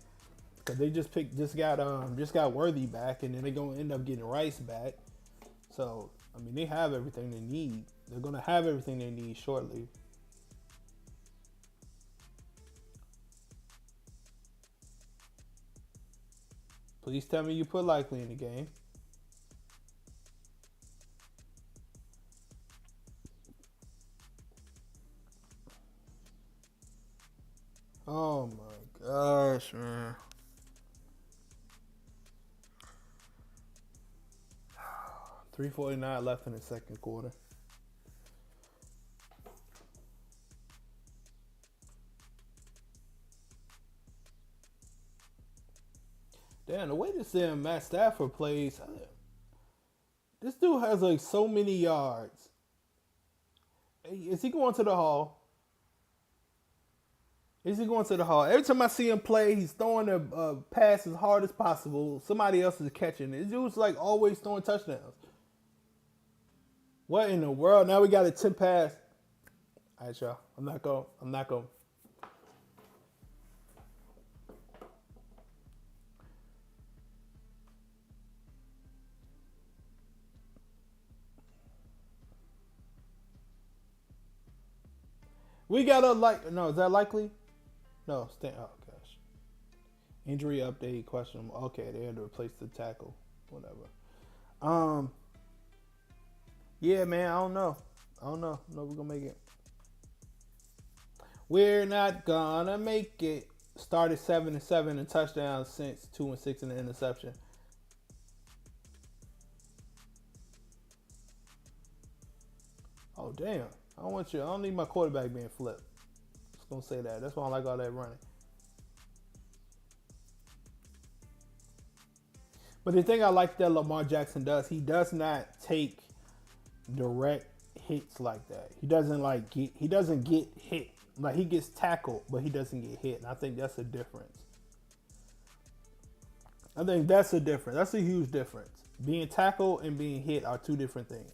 because they just got Worthy back, and then they're gonna end up getting Rice back. So I mean, they have everything they need. They're gonna have everything they need shortly. Please tell me you put Likely in the game. Oh my gosh, man. 3:49 left in the second quarter. Damn, the way this Matt Stafford plays, this dude has like so many yards. Is he going to the hall? Is he going to the hall? Every time I see him play, he's throwing a pass as hard as possible. Somebody else is catching it. This dude's like always throwing touchdowns. What in the world? Now we got a 10 pass. All right, y'all. I'm not going. We got a no, is that Likely? No, oh gosh. Injury update question. Okay, they had to replace the tackle. Whatever. Yeah, man, I don't know. No, we're gonna make it. We're not gonna make it. Started 7-7 in touchdowns since 2-6 in the interception. Oh damn. I don't need my quarterback being flipped. Just gonna say that. That's why I like all that running. But the thing I like that Lamar Jackson does, he does not take direct hits like that. He doesn't get hit. Like he gets tackled, but he doesn't get hit. And I think that's a difference. That's a huge difference. Being tackled and being hit are two different things.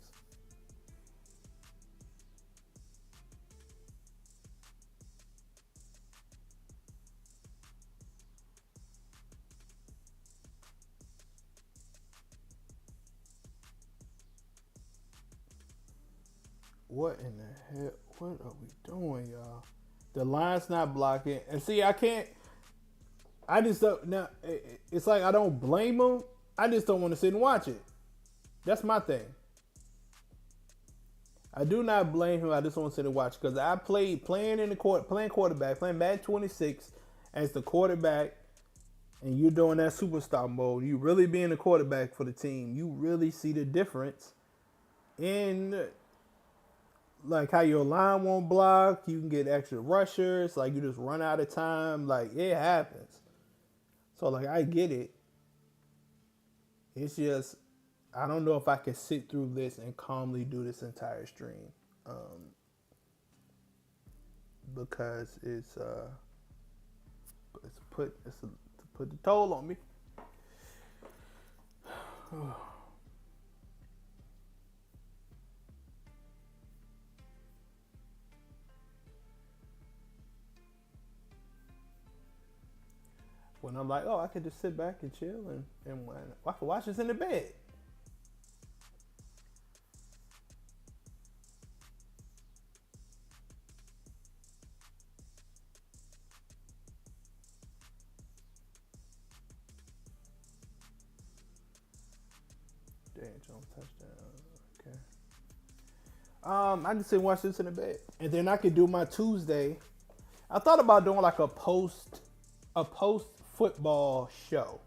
What in the hell? What are we doing, y'all? The line's not blocking. And see, I just don't. Now, it's like I don't blame them. I just don't want to sit and watch it. That's my thing. I do not blame him. I just want to sit and watch because I playing quarterback, playing Madden 26 as the quarterback, and you're doing that superstar mode. You really being the quarterback for the team. You really see the difference in like how your line won't block, you can get extra rushers, like you just run out of time, like it happens. So like I get it. It's just I don't know if I can sit through this and calmly do this entire stream. Um, because it's to put the toll on me. When I'm like, oh, I could just sit back and chill and I can watch this in the bed. Damn, Jones touchdown. Okay. I can sit and watch this in the bed, and then I could do my Tuesday. I thought about doing like a post football show.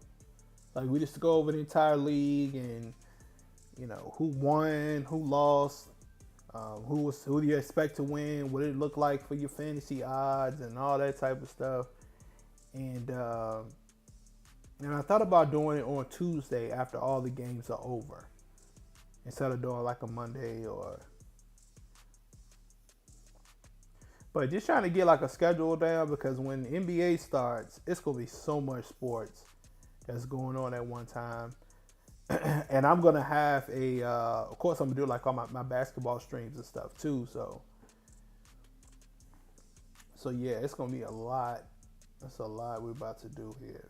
Like we just go over the entire league and who won, who lost, who do you expect to win, what did it look like for your fantasy odds and all that type of stuff. And I thought about doing it on Tuesday after all the games are over, instead of doing like a Monday or. But just trying to get like a schedule down, because when the NBA starts, it's gonna be so much sports that's going on at one time. And I'm gonna have of course I'm gonna do like all my basketball streams and stuff too. So yeah, it's gonna be a lot. That's a lot we're about to do here.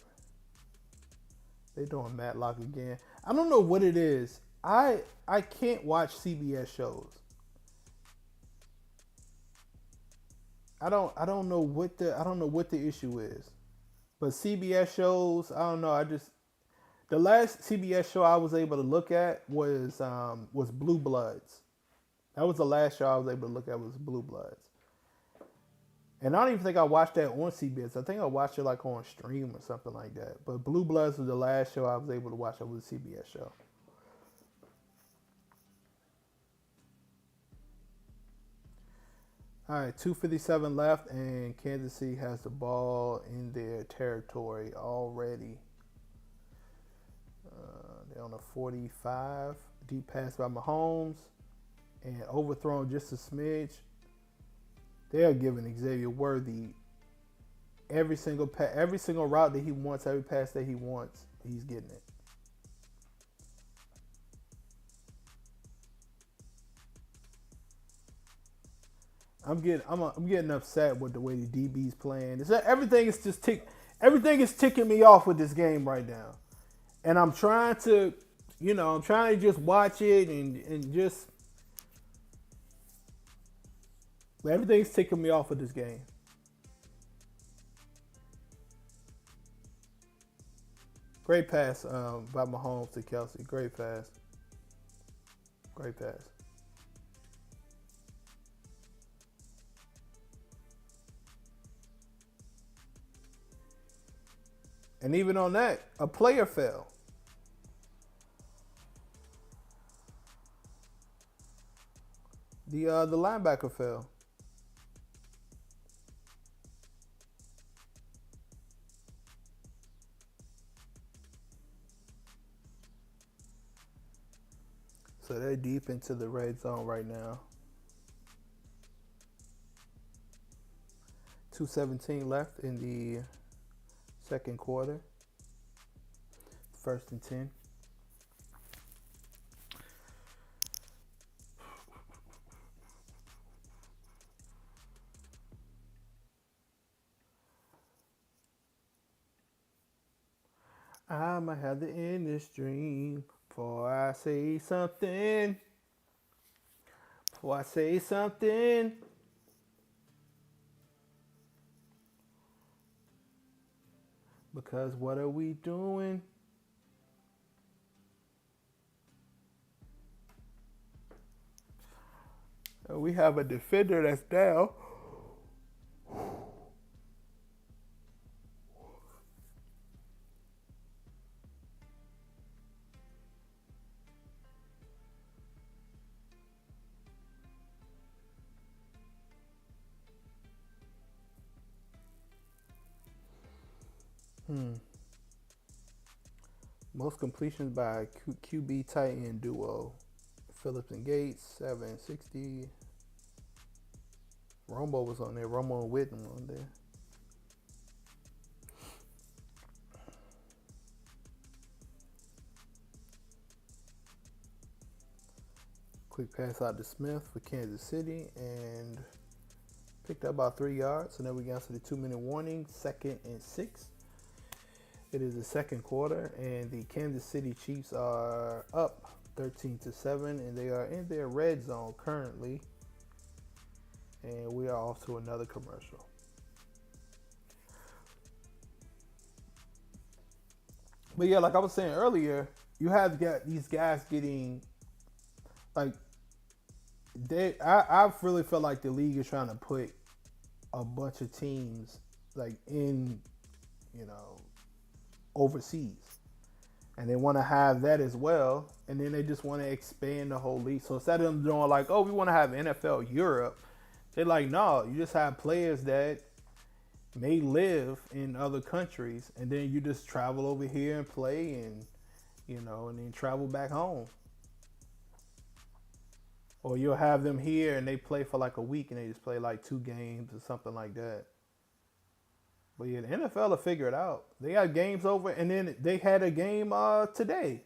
They doing Matlock again. I don't know what it is. I can't watch CBS shows. I don't know what the issue is. But CBS shows, I don't know. The last CBS show I was able to look at was Blue Bloods. That was the last show I was able to look at, was Blue Bloods. And I don't even think I watched that on CBS. I think I watched it like on stream or something like that. But Blue Bloods was the last show I was able to watch. That was a CBS show. All right, 2:57 left, and Kansas City has the ball in their territory already. They're on a 45. Deep pass by Mahomes, and overthrown just a smidge. They are giving Xavier Worthy every single route that he wants, every pass that he wants, he's getting it. I'm getting upset with the way the DB's playing. Everything is ticking me off with this game right now, and I'm trying to just watch it and just everything's ticking me off with this game. Great pass by Mahomes to Kelsey. Great pass. Great pass. And even on that, a player fell. The linebacker fell. So they're deep into the red zone right now. 2:17 left in the second quarter. 1st and 10. I'ma have the end this dream before I say something. Before I say something. Because what are we doing? We have a defender that's down. Hmm. Most completions by QB tight end duo. Phillips and Gates, 760. Romo was on there. Romo and Whitten on there. Quick pass out to Smith for Kansas City and picked up about 3 yards. So now we got to the 2-minute warning, 2nd and 6. It is the second quarter, and the Kansas City Chiefs are up 13-7, and they are in their red zone currently. And we are off to another commercial. But yeah, like I was saying earlier, you have got these guys getting like I really feel like the league is trying to put a bunch of teams like in, you know, overseas. And they want to have that as well. And then they just want to expand the whole league. So instead of them doing like, oh, we want to have NFL Europe, they're like, no, you just have players that may live in other countries, and then you just travel over here and play, and you know, and then travel back home. Or you'll have them here and they play for like a week and they just play like 2 games or something like that. But yeah, the NFL will figure it out. They got games over, and then they had a game today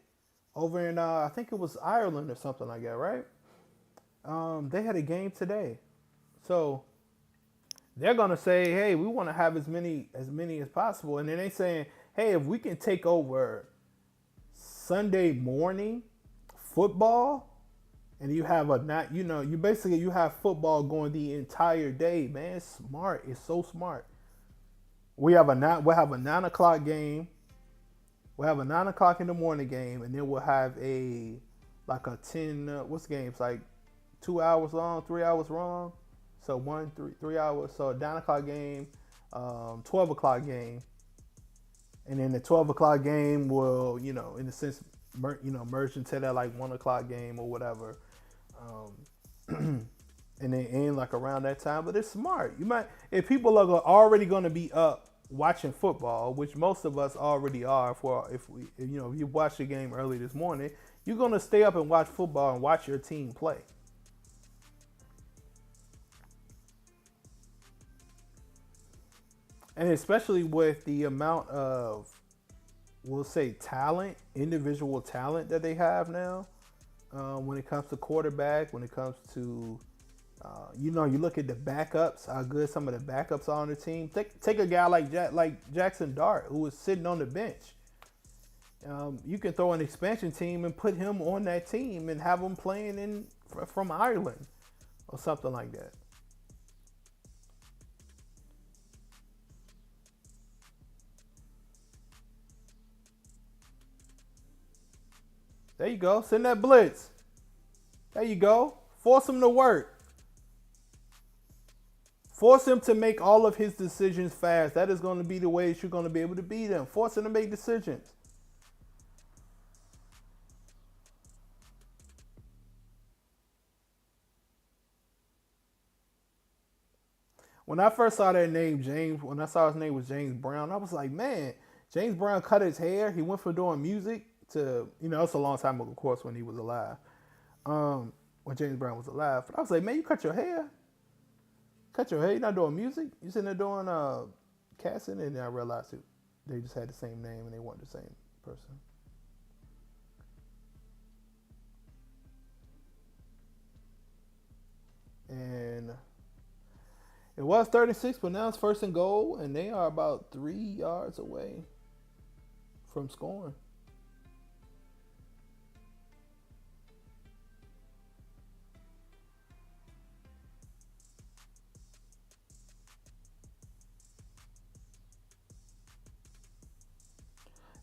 over in I think it was Ireland or something like that, right? They had a game today, so they're gonna say, hey, we want to have as many as possible, and then they saying, hey, if we can take over Sunday morning football, and you have you have football going the entire day, man. It's smart. It's so smart. We'll have a 9 o'clock game. We'll have a 9 o'clock in the morning game, and then we'll have a like a 10 what's games like 2 hours long, 3 hours long. So 3 hours. So a 9 o'clock game, 12 o'clock game, and then the 12 o'clock game will, in a sense, merge into that like 1 o'clock game or whatever, and then end like around that time. But it's smart. You might, if people are already going to be up watching football, which most of us already are. If you watch the game early this morning, you're going to stay up and watch football and watch your team play. And especially with the amount of, we'll say, talent, individual talent that they have now, when it comes to quarterback, when it comes to, you look at the backups, how good some of the backups are on the team. Take a guy like Jackson Dart, who was sitting on the bench. You can throw an expansion team and put him on that team and have him playing from Ireland or something like that. There you go. Send that blitz. There you go. Force him to work. Force him to make all of his decisions fast. That is going to be the way that you're going to be able to beat him. Force him to make decisions. When I first saw that name, when I saw his name was James Brown, I was like, man, James Brown cut his hair. He went from doing music to, it's a long time ago, of course, when he was alive. When James Brown was alive. But I was like, man, you cut your hair? Cut your hair? You're not doing music? You sitting there doing casting? And then I realized they just had the same name and they weren't the same person. And it was 36, but now it's 1st and goal, and they are about 3 yards away from scoring.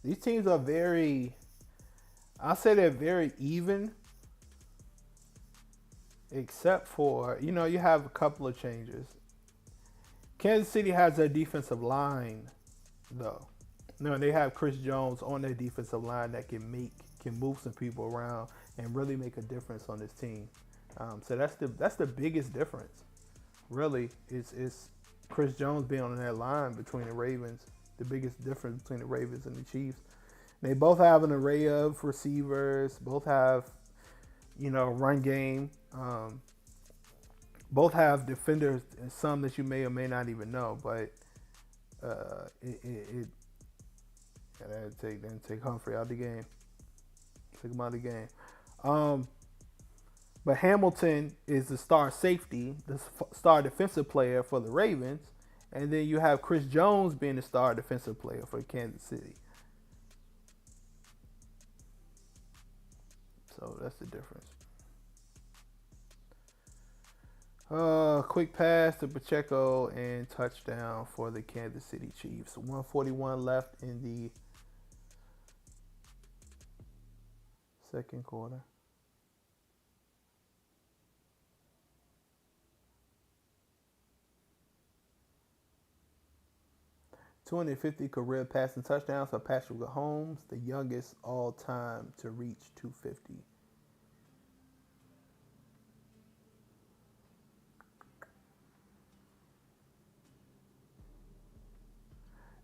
These teams are I'll say they're very even, except for, you have a couple of changes. Kansas City has their defensive line, though. No, they have Chris Jones on their defensive line that can move some people around and really make a difference on this team. So that's the biggest difference. Really, is Chris Jones being on that line between the Ravens the biggest difference between the Ravens and the Chiefs. They both have an array of receivers. Both have, run game. Both have defenders, and some that you may or may not even know. But it take Humphrey out of the game. Take him out of the game. But Hamilton is the star safety, the star defensive player for the Ravens. And then you have Chris Jones being the star defensive player for Kansas City. So that's the difference. Quick pass to Pacheco and touchdown for the Kansas City Chiefs. 1:41 left in the second quarter. .250 career passing touchdowns for Patrick Mahomes, the youngest all time to reach 250.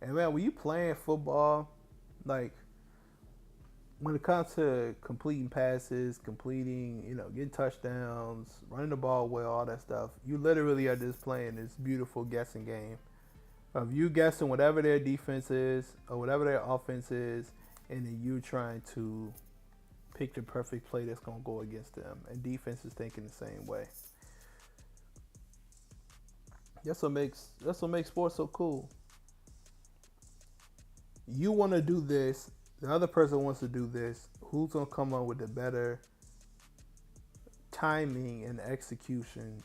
And man, when you playing football, like when it comes to completing passes, getting touchdowns, running the ball well, all that stuff, you literally are just playing this beautiful guessing game of you guessing whatever their defense is or whatever their offense is, and then you trying to pick the perfect play that's going to go against them. And defense is thinking the same way. That's what makes sports so cool. You want to do this, the other person wants to do this. Who's going to come up with the better timing and execution?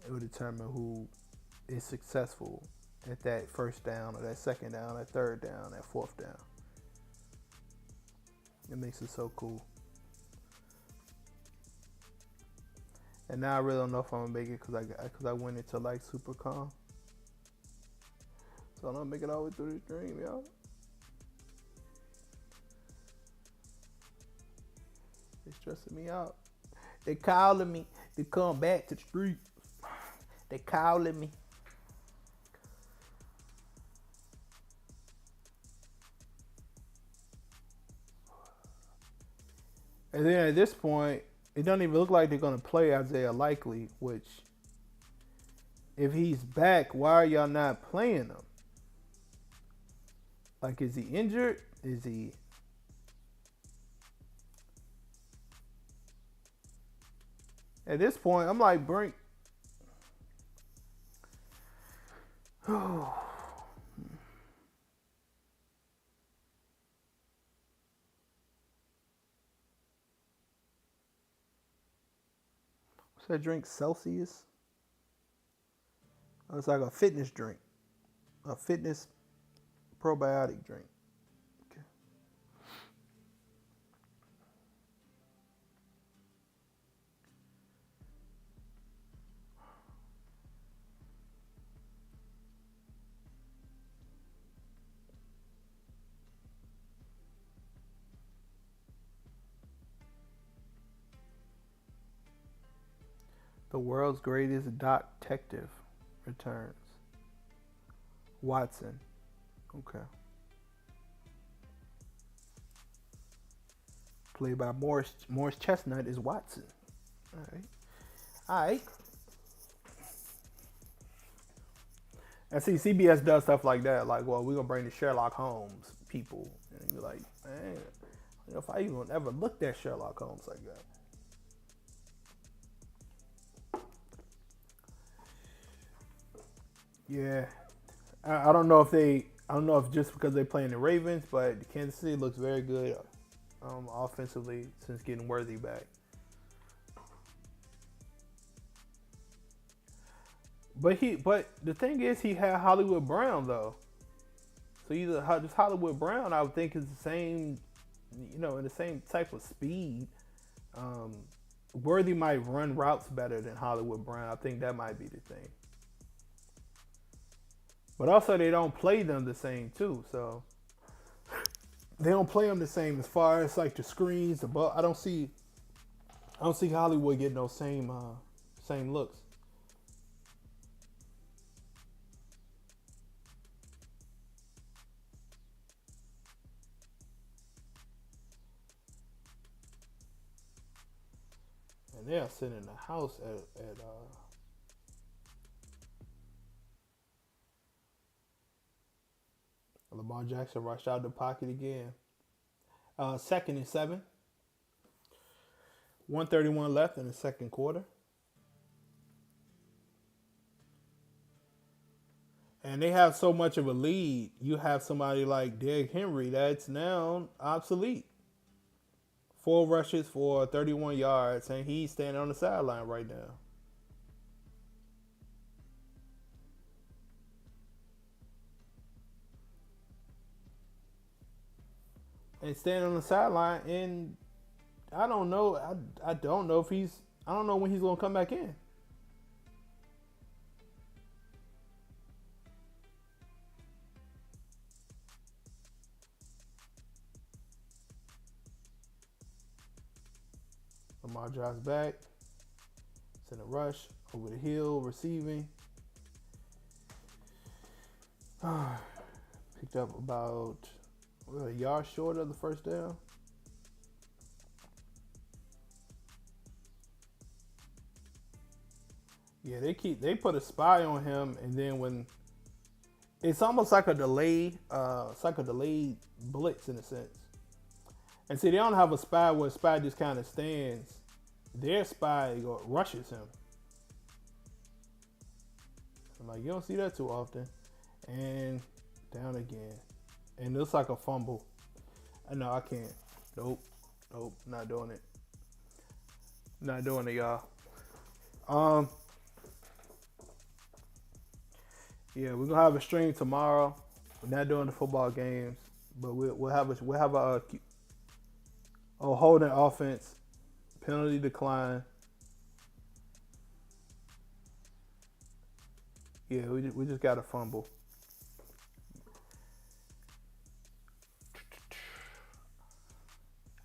It will determine who is successful at that first down or that second down, that third down, that fourth down. It makes it so cool. And now I really don't know if I'm gonna make it because I went into like super calm. So I'm gonna make it all the way through the dream, y'all. It's stressing me out. They calling me to come back to the street. They calling me. And then at this point, it doesn't even look like they're going to play Isaiah Likely, which, if he's back, why are y'all not playing him? Like, is he injured? Is he... At this point, I'm like, bring... What's that drink? Celsius? Oh, it's like a fitness drink. A fitness probiotic drink. Okay. The world's greatest detective returns. Watson. Okay. Played by Morris Chestnut is Watson. All right. And see, CBS does stuff like that. Like, well, we're going to bring the Sherlock Holmes people. And you're like, man, I don't know if I even ever looked at Sherlock Holmes like that. Yeah, I don't know if just because they play in the Ravens, but Kansas City looks very good offensively since getting Worthy back. But the thing is, he had Hollywood Brown though. So either just Hollywood Brown, I would think is the same, in the same type of speed. Worthy might run routes better than Hollywood Brown. I think that might be the thing. But also, they don't play them the same too. So they don't play them the same as far as like the screens, the ball. I don't see Hollywood getting those same looks. They are sitting in the house at Lamar Jackson rushed out the pocket again. Second and 7. 1:31 left in the second quarter. And they have so much of a lead. You have somebody like Derrick Henry that's now obsolete. 4 rushes for 31 yards, and he's standing on the sideline right now. And standing on the sideline, and I don't know. I don't know if he's. I don't know when he's gonna come back in. Lamar drives back. It's in a rush over the hill, receiving. Picked up about a yard short of the first down. Yeah, they put a spy on him, and then when it's almost like a delayed, it's like a delayed blitz in a sense. And see, they don't have a spy where a spy just kind of stands. Their spy rushes him. I'm like, you don't see that too often. And down again. And it looks like a fumble. No, I can't. Nope, not doing it. Not doing it, y'all. Yeah, we're gonna have a stream tomorrow. We're not doing the football games, but we'll have a holding offense, penalty decline. Yeah, we just got a fumble.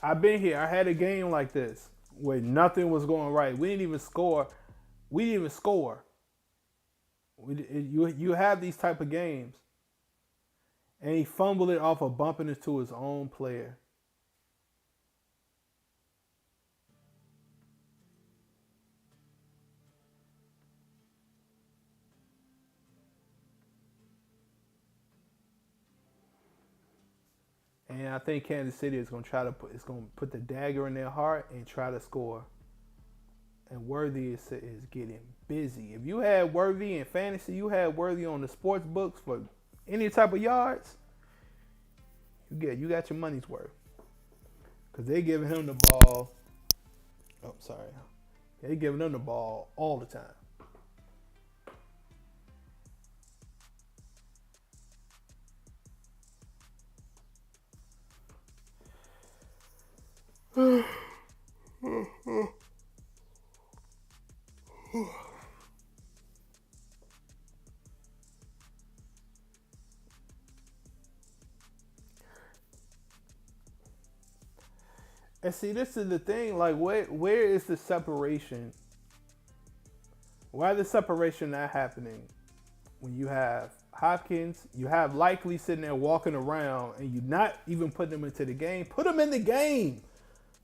I've been here. I had a game like this where nothing was going right. We didn't even score. You have these type of games, and he fumbled it off of bumping into his own player. And I think Kansas City is going to put the dagger in their heart and try to score. And Worthy is getting busy. If you had Worthy in fantasy, you had Worthy on the sports books for any type of yards, you got your money's worth. Because they giving him the ball. Oh, sorry. They giving him the ball all the time. And see, this is the thing. Like, where is the separation? Why is the separation not happening when you have Hopkins, you have Likely sitting there walking around, and you're not even putting them into the game? Put them in the game.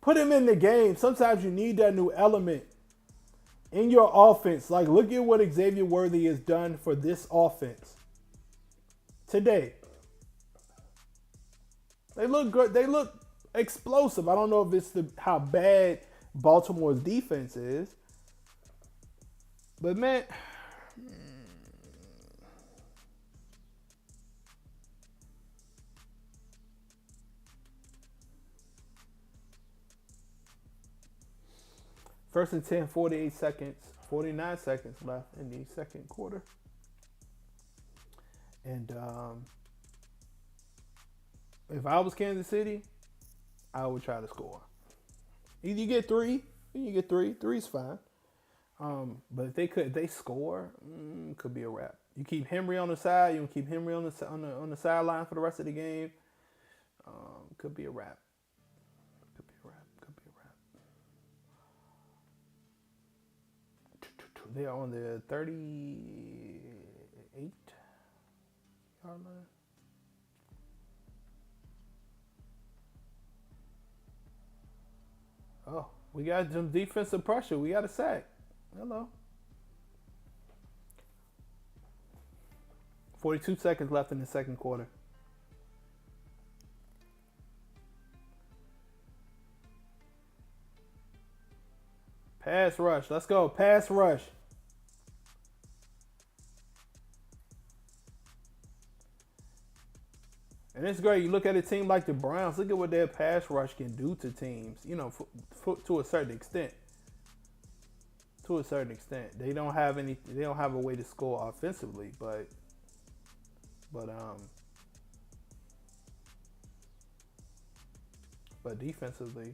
Put him in the game. Sometimes you need that new element in your offense. Like, look at what Xavier Worthy has done for this offense today. They look good. They look explosive. I don't know if it's how bad Baltimore's defense is, but man, first and 10, 48 seconds, 49 seconds left in the second quarter. And if I was Kansas City, I would try to score. Either you get three, Three's fine. But if they score, could be a wrap. You keep Henry on the side. You can keep Henry on the sideline for the rest of the game. Could be a wrap. Could be a wrap. They are on the 38 yard line. Oh, We got some defensive pressure. We got a sack. Hello. 42 seconds left in the second quarter. Pass rush. Let's go. Pass rush. And it's great. You look at a team like the Browns. Look at what their pass rush can do to teams. You know, to a certain extent. To a certain extent, they don't have any. They don't have a way to score offensively, but defensively,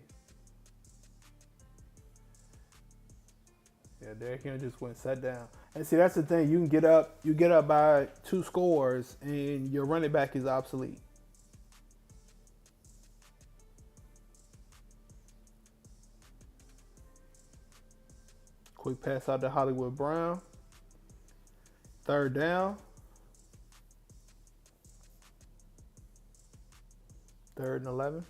yeah, Derrick Henry just went set down. And see, that's the thing. You get up by 2 scores, and your running back is obsolete. Quick pass out to Hollywood Brown. Third down. Third and 11.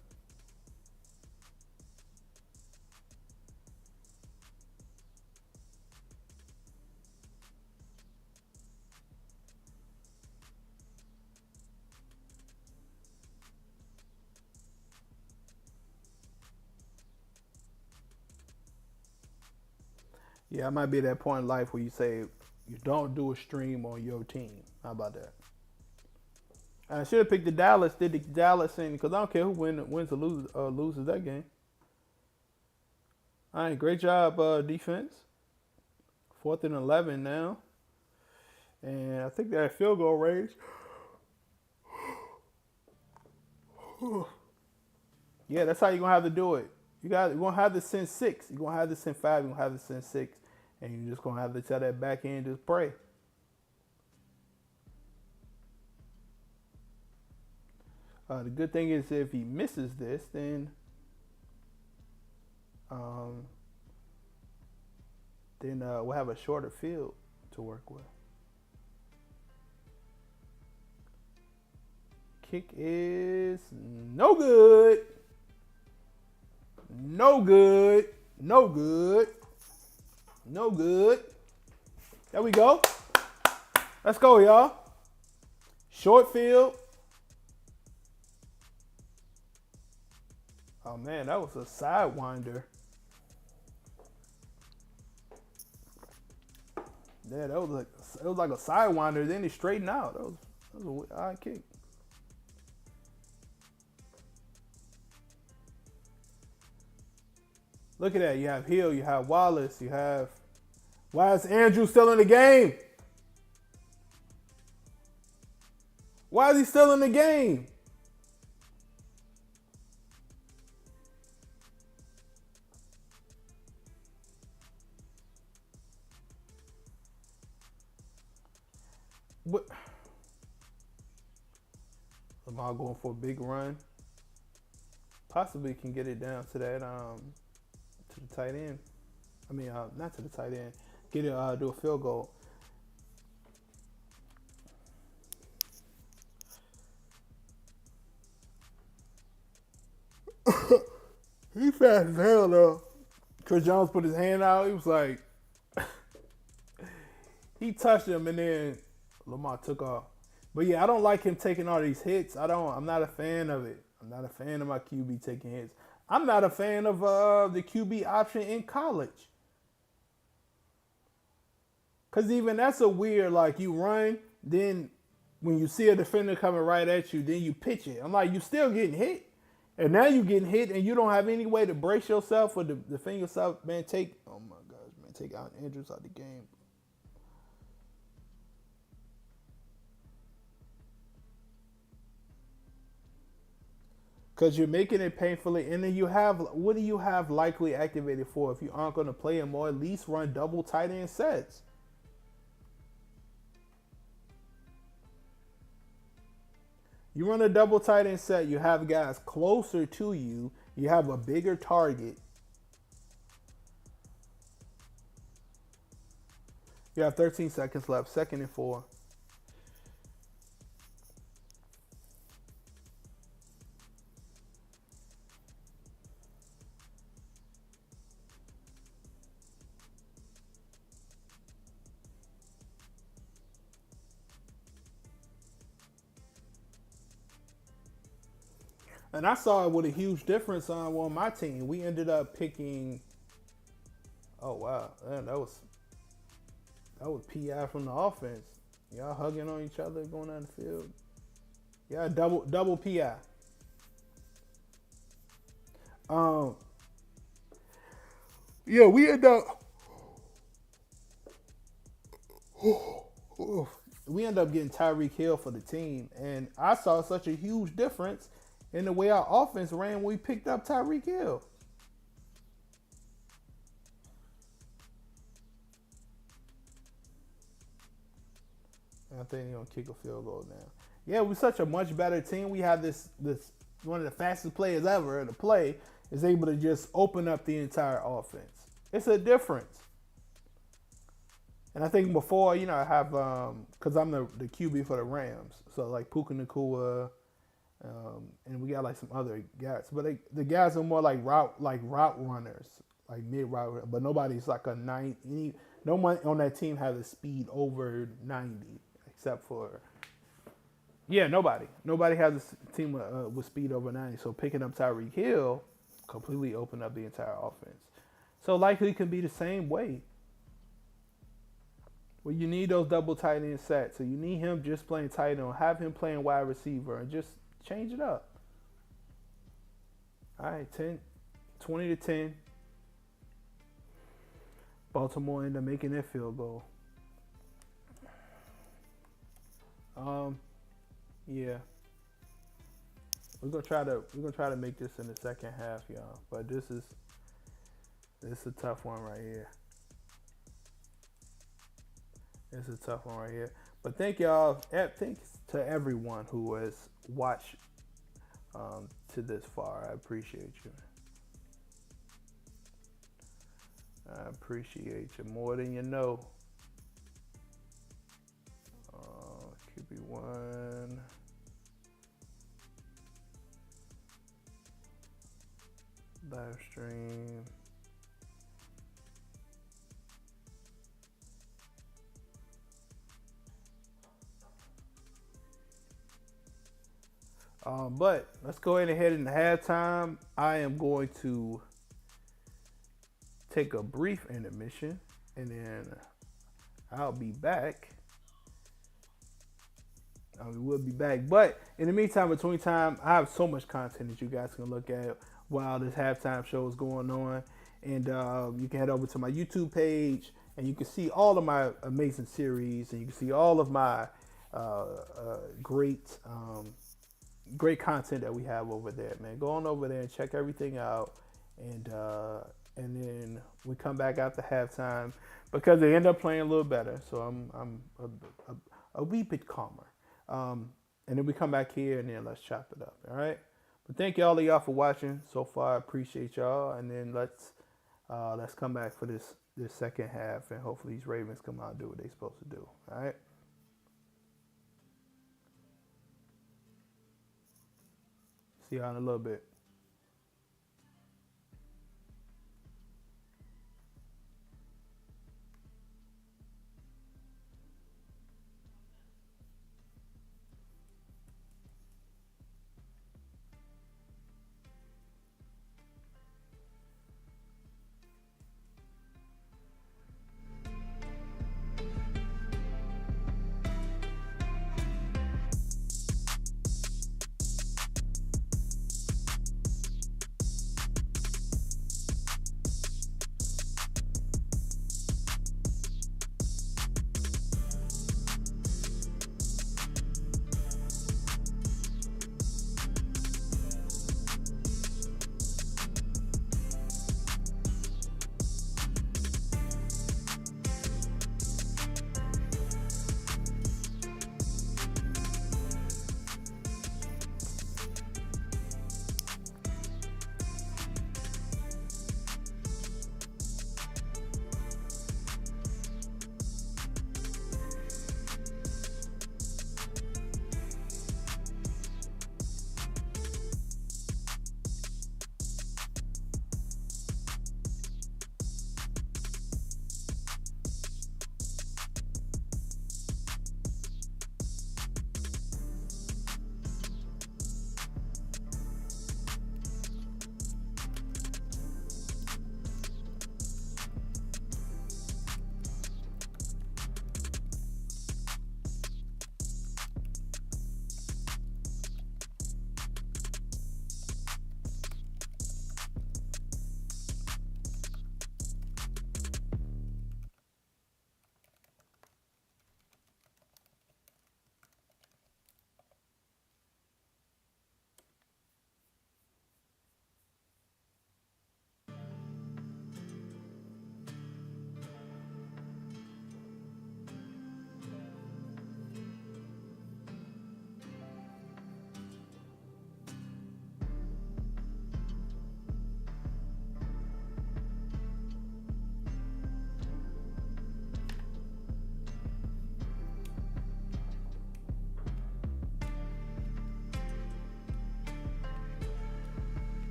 Yeah, it might be that point in life where you say you don't do a stream on your team. How about that? I should have picked the Dallas. Did the Dallas in because I don't care who wins or loses that game. All right, great job, defense. 4th and 11 now, and I think that field goal range. Yeah, that's how you're gonna have to do it. You're gonna have to send 6. You're gonna have to send 5. You're gonna have to send 6, and you're just gonna have to tell that back end just pray. The good thing is if he misses this, then we'll have a shorter field to work with. Kick is no good. No good. No good. No good. There we go. Let's go, y'all. Short field. Oh, man, that was a sidewinder. Yeah, it was like a sidewinder. Then he straightened out. That was a high kick. Look at that. You have Hill. You have Wallace. You have. Why is Andrew still in the game? Why is he still in the game? What? Lamar going for a big run. Possibly can get it down to that to the tight end. I mean, not to the tight end. Get it do a field goal. He fast as hell though. Chris Jones put his hand out. He was like, he touched him and then Lamar took off. But yeah, I don't like him taking all these hits. I'm not a fan of it. I'm not a fan of my QB taking hits. I'm not a fan of the QB option in college. Because even that's a weird, like you run, then when you see a defender coming right at you, then you pitch it. I'm like, you still getting hit. And now you're getting hit and you don't have any way to brace yourself or to defend yourself. Man, oh my gosh, man, take out Andrews out of the game. Because you're making it painfully, and then what do you have likely activated for if you aren't going to play him or at least run double tight end sets? You run a double tight end set, you have guys closer to you, you have a bigger target. You have 13 seconds left, 2nd and 4. And I saw it with a huge difference on my team. We ended up picking. Oh wow, man, that was PI from the offense. Y'all hugging on each other going down the field. Yeah, double PI. Um, yeah, we end up we end up getting Tyreek Hill for the team, and I saw such a huge difference in the way our offense ran when we picked up Tyreek Hill. I think they're gonna kick a field goal now. Yeah, we're such a much better team. We have this one of the fastest players ever to play is able to just open up the entire offense. It's a difference. And I think before, I have because I'm the QB for the Rams, so like Puka Nakua, and we got like some other guys, but the guys are more like route runners, like mid route, but nobody's like a 90. No one on that team has a speed over 90, except for nobody has a team with speed over 90. So picking up Tyreek Hill completely opened up the entire offense. So likely can be the same way. Well, you need those double tight end sets. So you need him just playing tight end, have him playing wide receiver, and just change it up. All right, 20-10. Baltimore ended up making that field goal. Yeah. We're gonna try to make this in the second half, y'all. But this is a tough one right here. It's a tough one right here. But thank y'all. Thanks to everyone who has watched to this far. I appreciate you. I appreciate you more than you know. QB1. Live stream. But let's go ahead and head into halftime. I am going to take a brief intermission, and then I'll be back. We'll be back. But in the meantime, between time, I have so much content that you guys can look at while this halftime show is going on. And you can head over to my YouTube page, and you can see all of my amazing series, and you can see all of my great content that we have over there, man. Go on over there and check everything out, and then we come back after halftime because they end up playing a little better, so I'm a wee bit calmer. And then we come back here, and then let's chop it up. All right. But thank y'all for watching so far. I appreciate y'all, and then let's come back for this second half, and hopefully these Ravens come out and do what they're supposed to do. All right. See y'all in a little bit.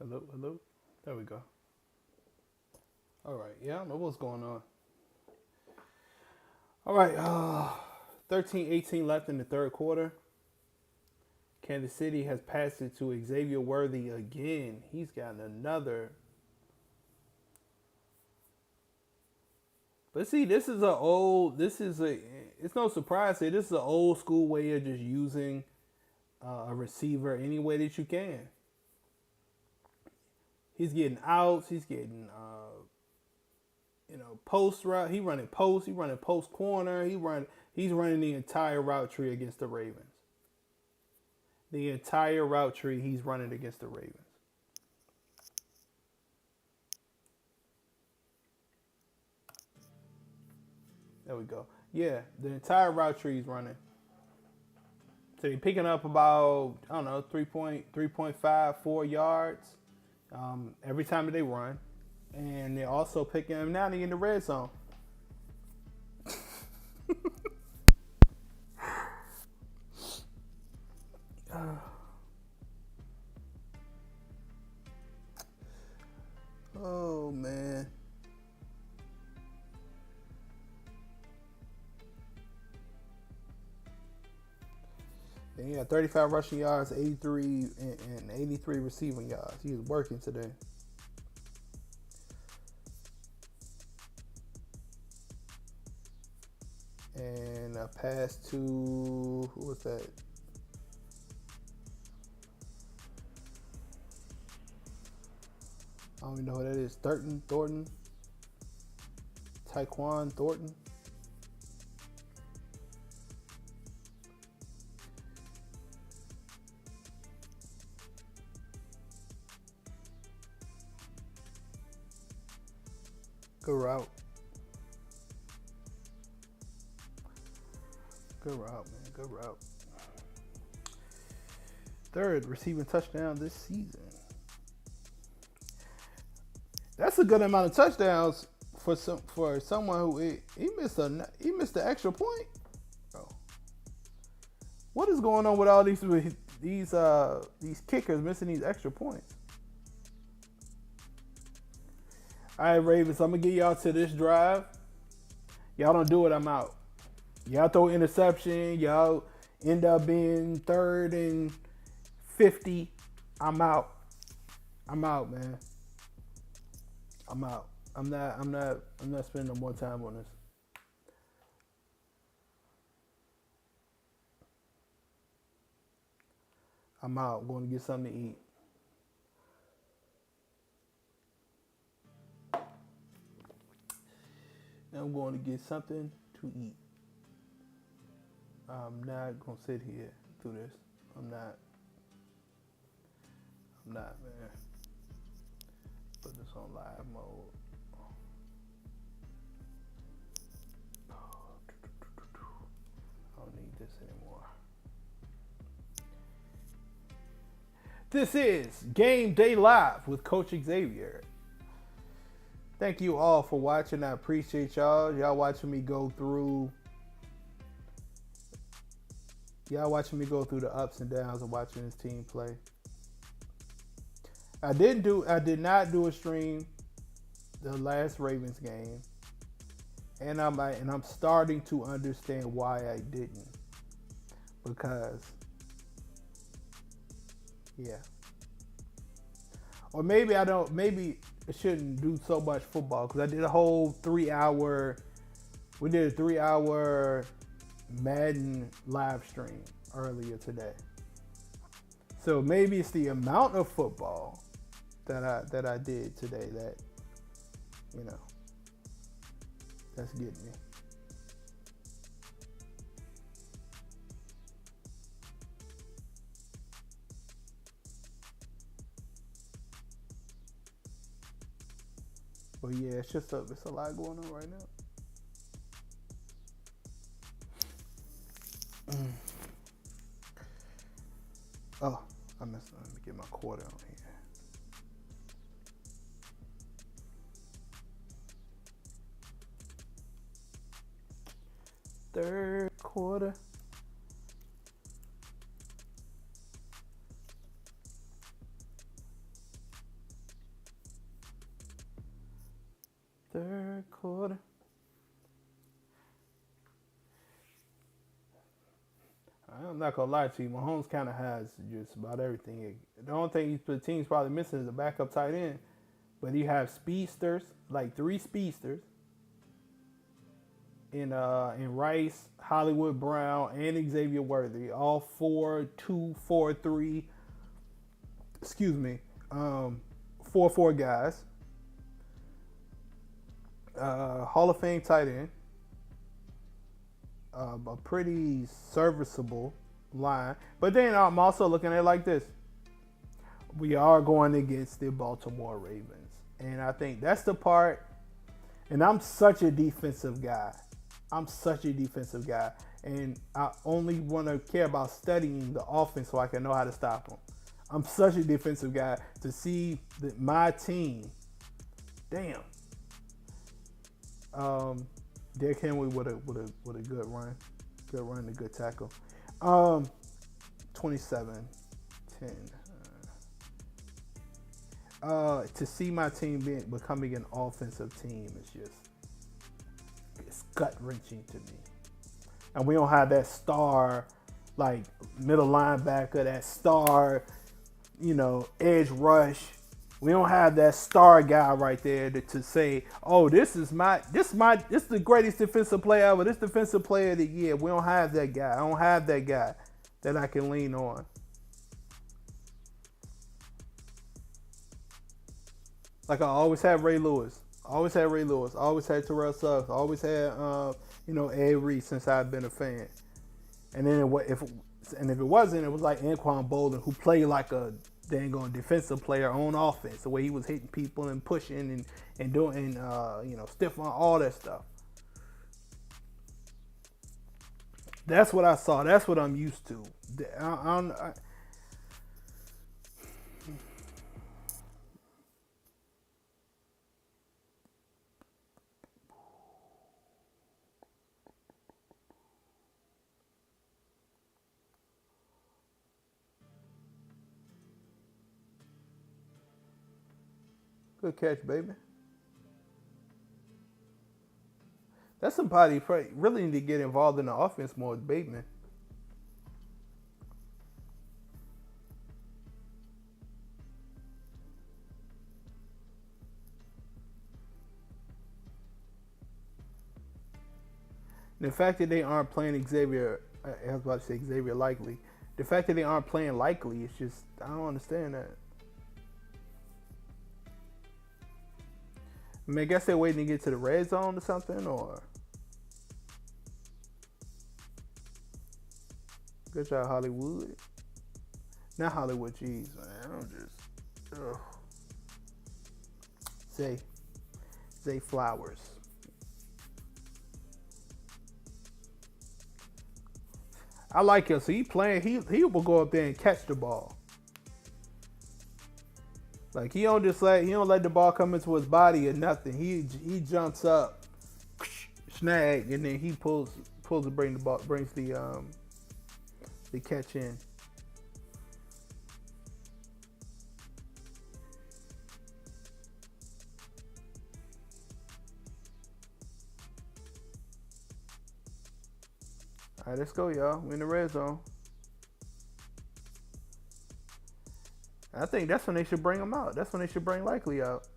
Hello, hello. There we go. All right. Yeah, I don't know what's going on. All right. 13-18 left in the third quarter. Kansas City has passed it to Xavier Worthy again. He's gotten another. But see, this is a old. This is a. It's no surprise that this is an old school way of just using a receiver any way that you can. He's getting outs. He's getting post route. He running post. He running post corner. He's running the entire route tree against the Ravens. The entire route tree he's running against the Ravens. There we go. Yeah, the entire route tree he's running. So you're picking up about, I don't know, 3.5, 4 yards every time that they run. And they're also picking him now in the red zone. Oh, man. And he had 35 rushing yards, 83 and 83 receiving yards. He was working today. And a pass to, who was that? I don't even know who that is. Thornton? Tyquan Thornton? Good route. Good route, man. Good route. Third receiving touchdown this season. That's a good amount of touchdowns for someone who he missed the extra point. Oh. What is going on with all these kickers missing these extra points? All right, Ravens, I'm gonna get y'all to this drive. Y'all don't do it, I'm out. Y'all throw interception. Y'all end up being 3rd and 50. I'm out. I'm out, man. I'm out. I'm not spending no more time on this. I'm out. I'm going to get something to eat. I'm going to get something to eat. I'm not going to sit here through this. I'm not, man. Put this on live mode. I don't need this anymore. This is Game Day Live with Coach Xavier. Thank you all for watching. I appreciate y'all. Y'all watching me go through the ups and downs of watching this team play. I did not do a stream the last Ravens game. And I'm starting to understand why I didn't. Because yeah. Or maybe I shouldn't do so much football because I did a whole 3-hour. We did a 3-hour Madden live stream earlier today. So maybe it's the amount of football that I did today that that's getting me. But yeah, it's a lot going on right now. Oh, I messed up. Let me get my quarter on here. Third quarter. third quarter. I'm not gonna lie to you. Mahomes kind of has just about everything. The only thing the team's probably missing is a backup tight end. But you have speedsters, like 3 speedsters, in Rice, Hollywood Brown, and Xavier Worthy. All 4'2", 4'3". Excuse me, 4'4" guys. Hall of Fame tight end. A pretty serviceable line. But then I'm also looking at it like this. We are going against the Baltimore Ravens. And I think that's the part. And I'm such a defensive guy. And I only want to care about studying the offense so I can know how to stop them. I'm such a defensive guy to see my team. Damn. Derrick Henry with a good run. Good run and a good tackle. 27-10. To see my team becoming an offensive team is it's gut-wrenching to me. And we don't have that star, like, middle linebacker, that star, edge rush. We don't have that star guy right there to say, oh, this is the greatest defensive player ever. This defensive player of the year. We don't have that guy. I don't have that guy that I can lean on. Like, I always had Ray Lewis. Always had Terrell Suggs. Always had, Ed Reed since I've been a fan. And then if it wasn't, it was like Anquan Bolden, who played like a dang on defensive player on offense. The way he was hitting people and pushing and doing, stiff on all that stuff. That's what I saw. That's what I'm used to. Good catch, baby. That's somebody really need to get involved in the offense more, Bateman. The fact that they aren't playing Xavier, I was about to say Xavier Likely. The fact that they aren't playing Likely, it's just, I don't understand that. I mean, I guess they're waiting to get to the red zone or something, or... Good job, Hollywood. Not Hollywood, jeez, man. I'm just... Ugh. Zay Flowers. I like him. So he playing, he will go up there and catch the ball. Like, he don't let the ball come into his body or nothing. He jumps up, snag, and then he pulls to bring the ball, brings the catch in. All right, let's go, y'all. We're in the red zone. I think that's when they should bring him out. That's when they should bring Likely out.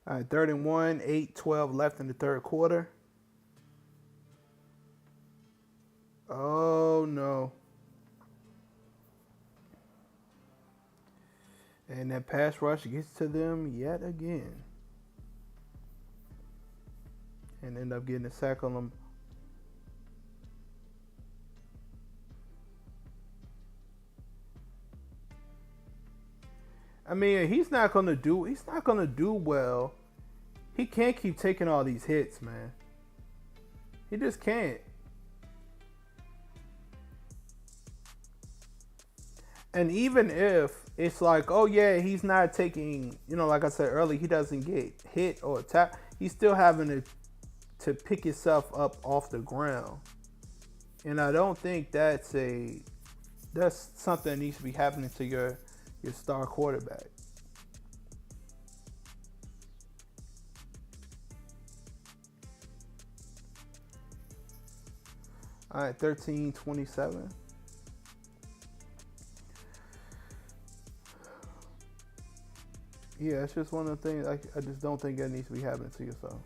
All right, 3rd and 1, 8:12 left in the third quarter. Oh, no. And that pass rush gets to them yet again. And end up getting a sack on them. I mean, he's not gonna do. He's not gonna do well. He can't keep taking all these hits, man. He just can't. And even if it's like, oh yeah, he's not taking, like I said earlier, he doesn't get hit or tap. He's still having to pick himself up off the ground. And I don't think that's something that needs to be happening to your star quarterback. All right, 13-27. Yeah, it's just one of the things I just don't think that needs to be happening to yourself.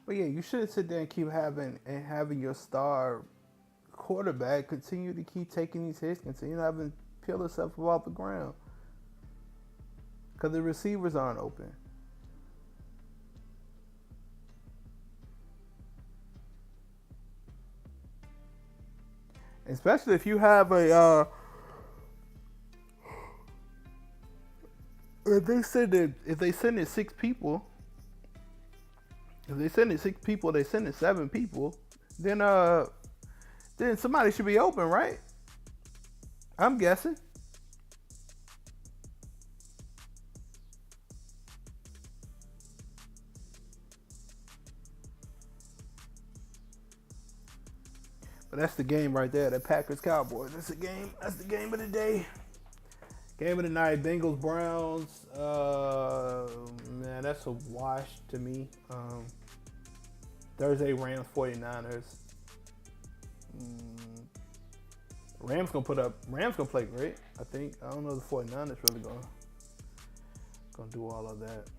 But yeah, you should sit there and keep having your star quarterback continue to keep taking these hits, continue to having peel himself off the ground because the receivers aren't open. Especially if you have if they send it six people, if they send it six people, they send it seven people, then somebody should be open, right? I'm guessing. But that's the game right there. The Packers Cowboys. That's the game. That's the game of the day. Game of the night. Bengals Browns. Man, that's a wash to me. Thursday Rams 49ers. Rams gonna play great, I think. I don't know if the 49ers really gonna do all of that.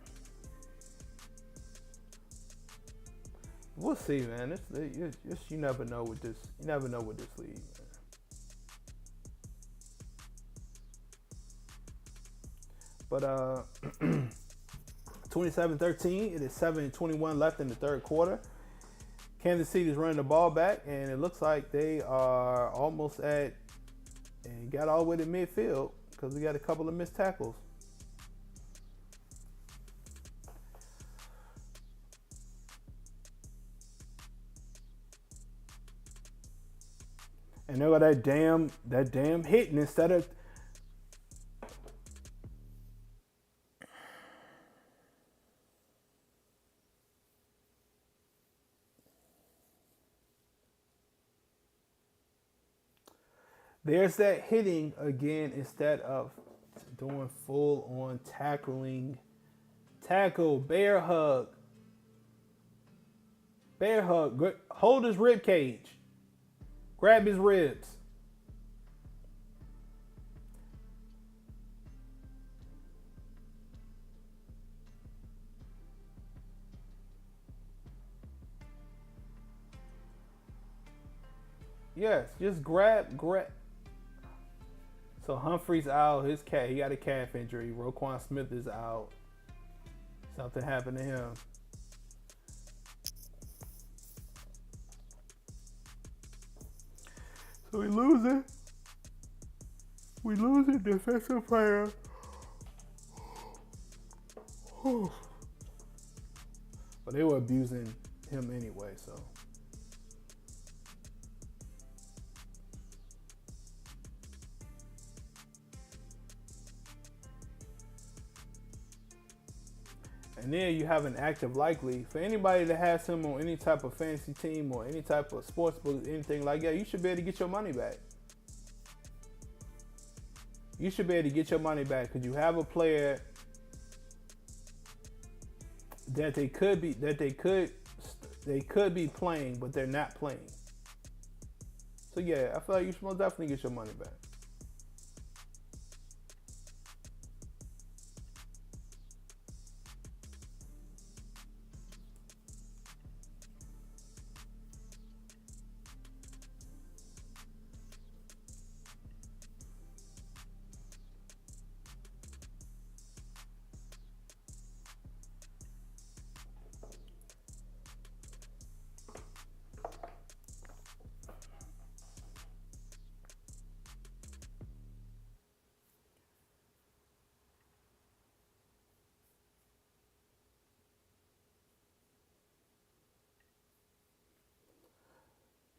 We'll see, man. You never know with this. You never know with this league, man. But 27-13. It is 7:21 left in the third quarter. Kansas City is running the ball back, and it looks like they are almost and got all the way to midfield because we got a couple of missed tackles. And they got that damn hitting instead of. There's that hitting again instead of doing full on tackling. Tackle, bear hug. Bear hug. Hold his rib cage. Grab his ribs. Yes, just grab. So Humphrey's out. He got a calf injury. Roquan Smith is out. Something happened to him. So we losing. We losing defensive player. But they were abusing him anyway, so. And then you have an active likely. For anybody that has him on any type of fantasy team or any type of sports book, anything like that, you should be able to get your money back. You should be able to get your money back because you have a player that they could be playing, but they're not playing. So yeah, I feel like you should most definitely get your money back.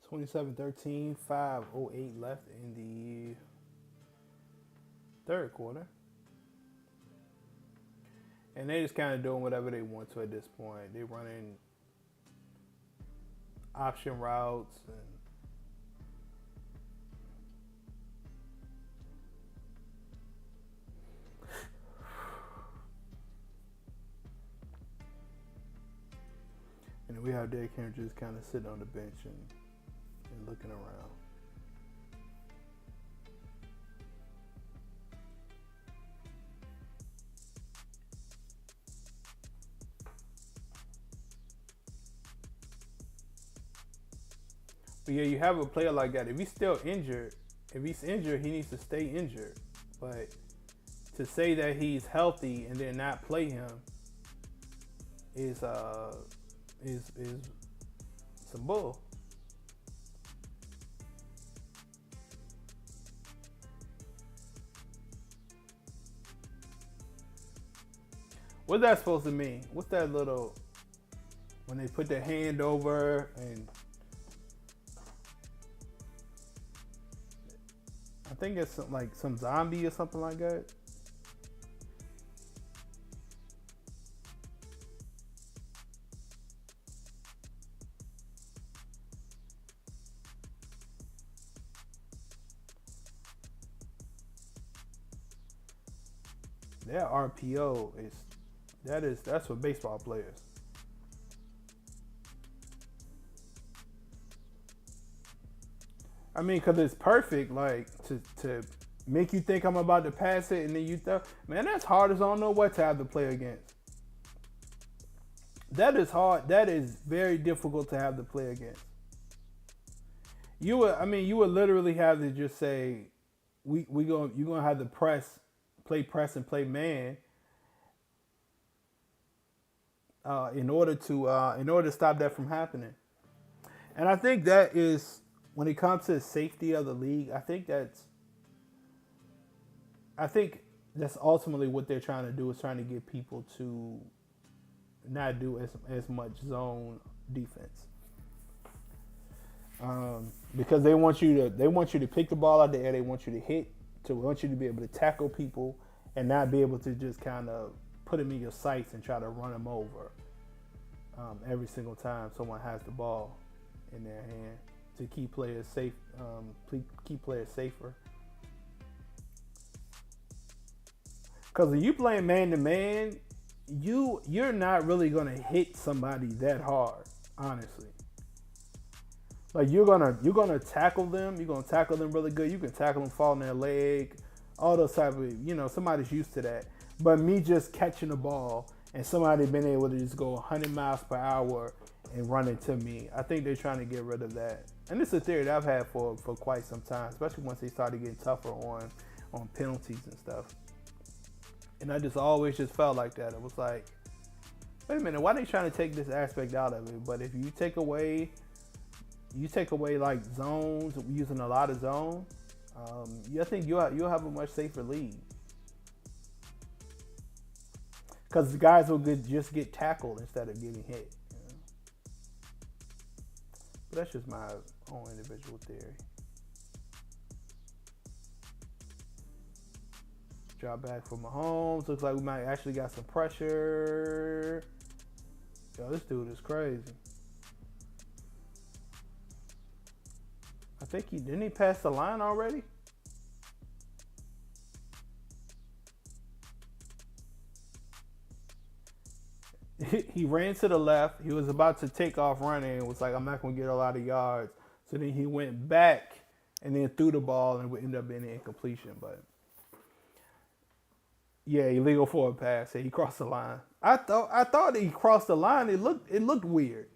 Twenty-seven, 13, 5:08 left in the third quarter. And they just kind of doing whatever they want to at this point. They running option routes and we have Derrick Henry just kind of sitting on the bench and looking around. But yeah, you have a player like that. If he's still injured, he needs to stay injured. But to say that he's healthy and then not play him is some bull. What's that supposed to mean? What's that little when they put their hand over and I think it's like some zombie or something like that. That RPO that's for baseball players. I mean, because it's perfect, like, to make you think I'm about to pass it and then you throw. Man, that's hard as I don't know what to have to play against. That is hard. That is very difficult to have to play against. You would literally have to just say, you're gonna have to play press and play man in order to stop that from happening. And I think that is, when it comes to the safety of the league, I think that's ultimately what they're trying to do, is trying to get people to not do as much zone defense. Because they want you to pick the ball out of the air, they want you to hit, want you to be able to tackle people and not be able to just kind of put them in your sights and try to run them over every single time someone has the ball in their hand, to keep players safe, keep players safer. Because when you playing man to man, you're not really gonna hit somebody that hard, honestly. Like you're gonna tackle them. You're gonna tackle them really good. You can tackle them, fall in their leg, all those type of, somebody's used to that. But me just catching the ball and somebody being able to just go 100 miles per hour and run into me, I think they're trying to get rid of that. And it's a theory that I've had for quite some time, especially once they started getting tougher on penalties and stuff. And I just always just felt like that. It was like, wait a minute, why are they trying to take this aspect out of it? But if you take away like zones, using a lot of zone, I think you'll have a much safer league. Because the guys will just get tackled instead of getting hit. But that's just my own individual theory. Drop back for Mahomes. Looks like we might actually got some pressure. Yo, this dude is crazy. I think didn't he pass the line already? He ran to the left. He was about to take off running and was like, I'm not going to get a lot of yards. So then he went back and then threw the ball and it would end up being an incompletion. But yeah, illegal for a pass. He crossed the line. I thought he crossed the line. It looked weird.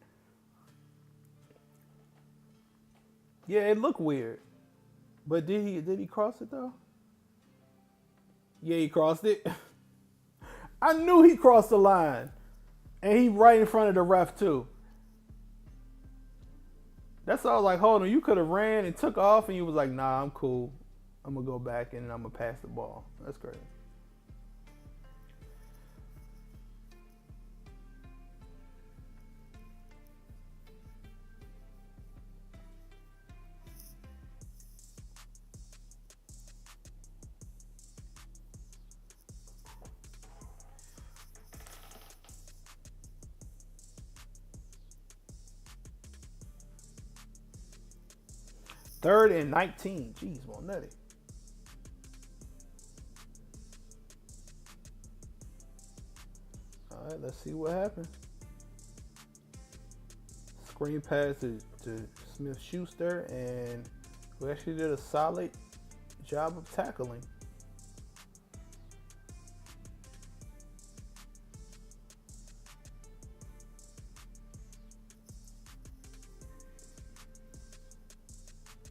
Yeah, it looked weird. But did he cross it though? Yeah, he crossed it. I knew he crossed the line. And he right in front of the ref too. That's why I was like, hold on, you could have ran and took off and you was like, nah, I'm cool. I'm gonna go back and I'm gonna pass the ball. That's crazy. Third and 19. Jeez, Monetti. All right, let's see what happens. Screen pass to Smith-Schuster, and we actually did a solid job of tackling.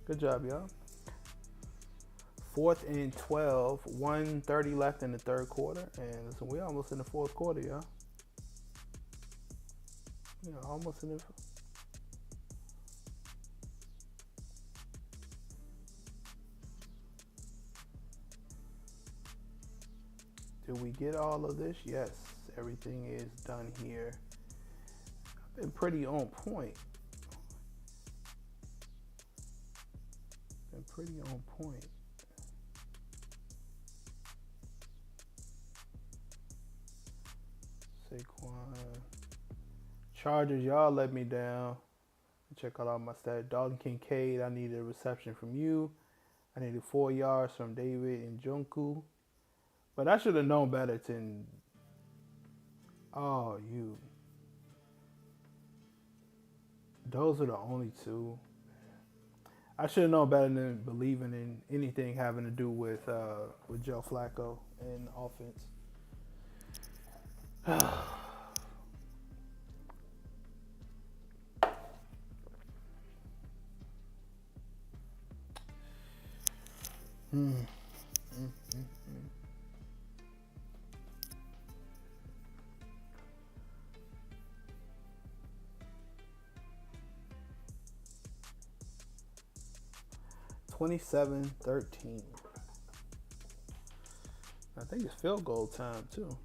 Good job, y'all. 4th and 12, 1:30 left in the third quarter, and listen, we're almost in the fourth quarter, y'all. Yeah, almost in the. Did we get all of this? Yes, everything is done here. I've been pretty on point. Pretty on point. Saquon. Chargers, y'all let me down. Check out all my stats. Dalton Kincaid, I needed a reception from you. I needed 4 yards from David Njoku. But I should have known better than. Oh, you. Those are the only two. I should have known better than believing in anything having to do with Joe Flacco and offense. Hmm. 27-13. I think it's field goal time too.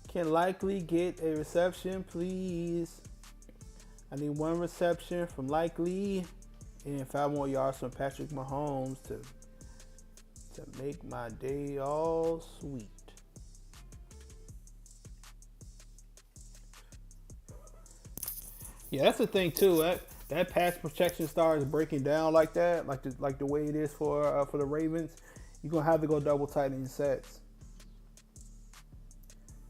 Can Likely get a reception, please? I need 1 reception from Likely and 5 more yards from Patrick Mahomes to make my day all sweet. Yeah, that's the thing too. That pass protection starts breaking down like that, like the way it is for the Ravens. You're gonna have to go double tight end sets.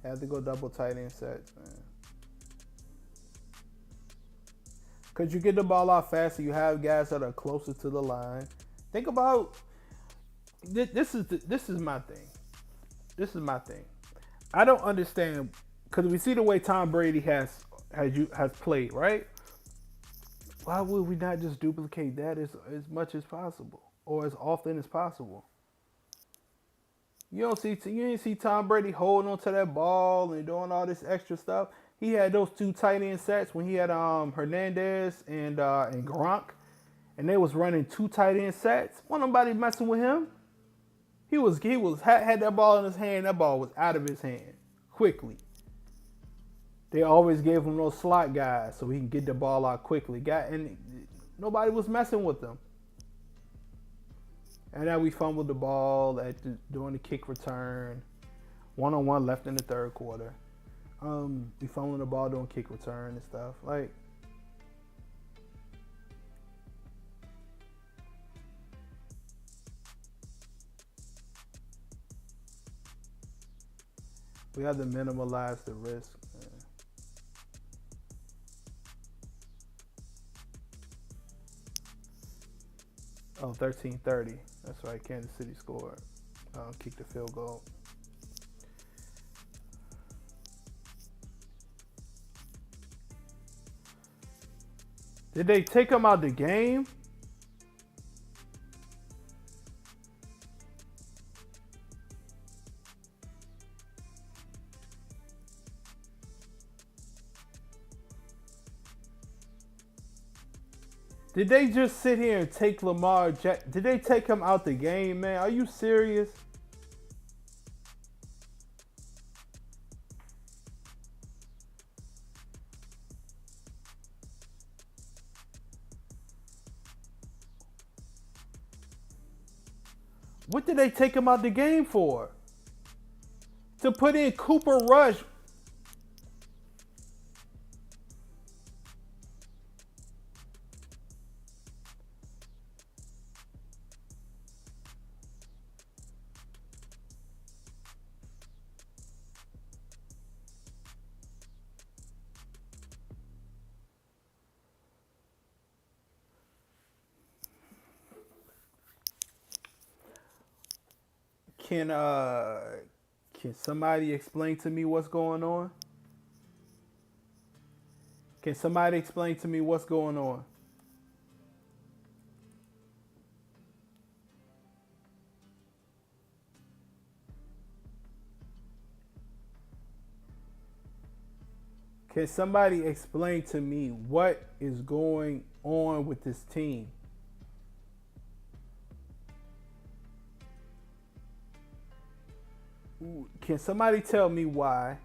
Have to go double tight end sets, man. Because you get the ball out faster. You have guys that are closer to the line. Think about this is my thing. This is my thing. I don't understand because we see the way Tom Brady has played, right? Why would we not just duplicate that as much as possible or as often as possible? You ain't see Tom Brady holding onto that ball and doing all this extra stuff. He had those two tight end sets when he had Hernandez and Gronk, and they was running two tight end sets. Wasn't nobody messing with him. He had that ball in his hand. That ball was out of his hand quickly. They always gave him those slot guys so he can get the ball out quickly. And nobody was messing with him. And then we fumbled the ball during the kick return. 1-on-1 left in the third quarter. We fumbled the ball doing kick return and stuff. Like, we have to minimize the risk. Oh, 13-30. That's right. Kansas City scored. Kicked the field goal. Did they take him out the game? Did they just sit here and take Lamar Jackson? Did they take him out the game, man? Are you serious? What did they take him out the game for? To put in Cooper Rush. Can somebody explain to me what's going on? Can somebody explain to me what's going on? Can somebody explain to me what is going on with this team? Can somebody tell me why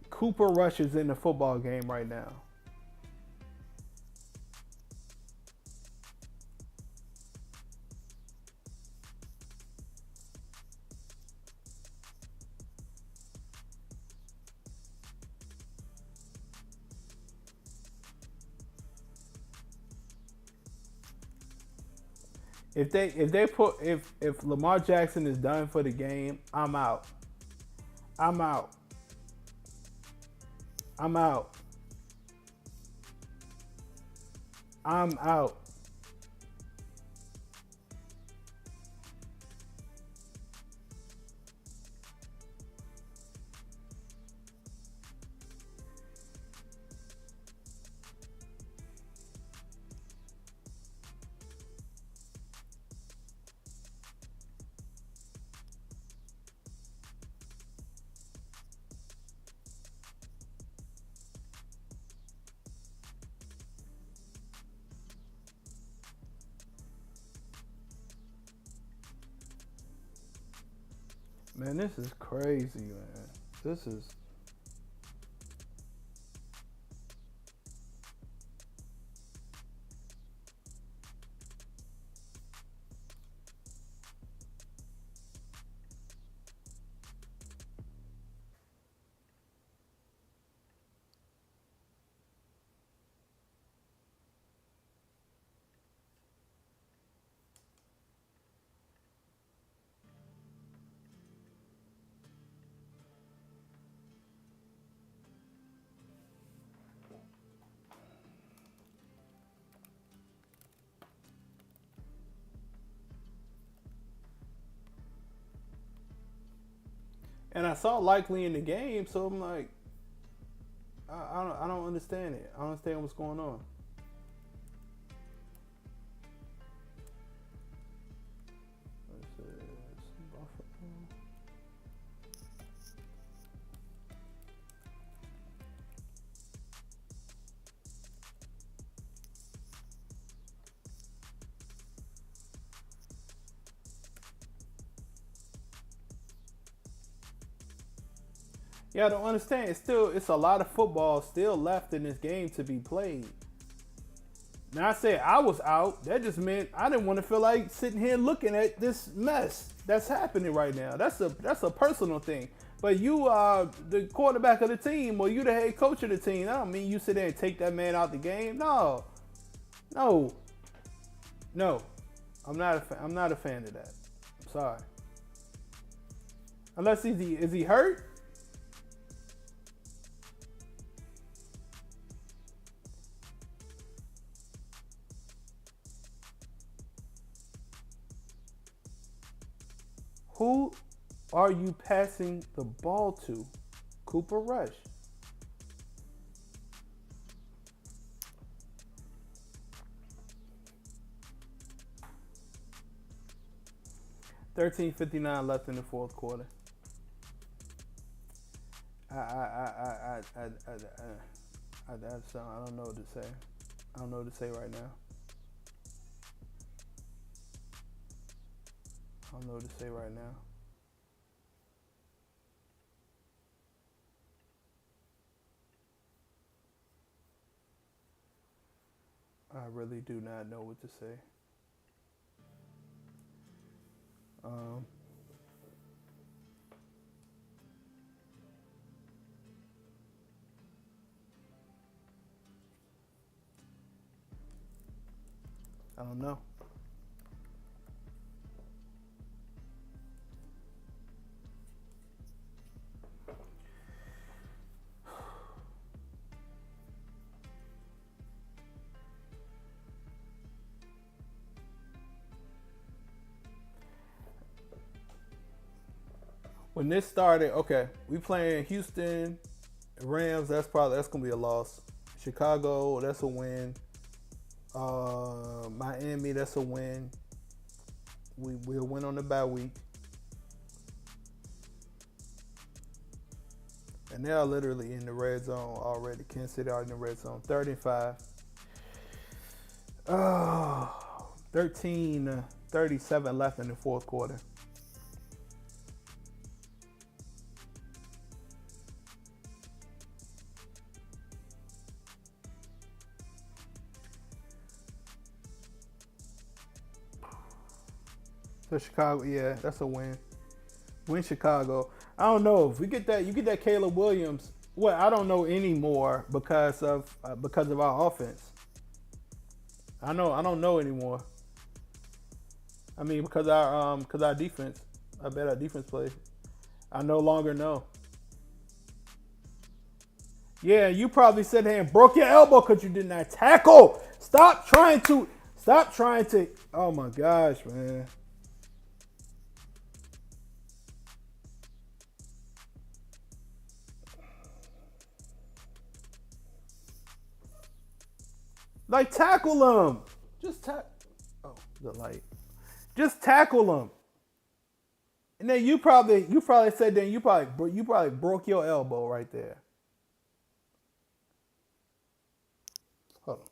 Cooper Rush is in the football game right now? If Lamar Jackson is done for the game, I'm out. I'm out. I'm out. I'm out. Man, this is crazy, man. This is... And I saw Likely in the game, so I'm like, I don't understand it. I don't understand what's going on. Yeah, I don't understand. It's a lot of football still left in this game to be played. Now I said I was out. That just meant I didn't want to feel like sitting here looking at this mess that's happening right now. That's a personal thing. But you are the quarterback of the team, or you the head coach of the team. I don't mean you sit there and take that man out the game. No, no, no. I'm not a fan of that. I'm sorry. Unless is he hurt? Who are you passing the ball to? Cooper Rush. 13:59 left in the fourth quarter. I don't know what to say. I don't know what to say right now. I don't know what to say right now. I really do not know what to say. Um, I don't know. When this started, okay, we playing Houston, Rams. That's gonna be a loss. Chicago, that's a win. Miami, that's a win. We'll win on the bye week. And they are literally in the red zone already. Kansas City are in the red zone. 35. 13:37 left in the fourth quarter. So Chicago, yeah, that's a win. Win Chicago. I don't know if we get that. You get that Caleb Williams. Well, I don't know anymore because of our offense. I don't know anymore. I mean because our defense. I bet our defense plays. I no longer know. Yeah, you probably sat there and broke your elbow because you did not tackle. Stop trying to. Oh my gosh, man. Like tackle him. Just tackle. Oh, the light. Just tackle him. And then you probably said then you probably broke your elbow right there. Hold on.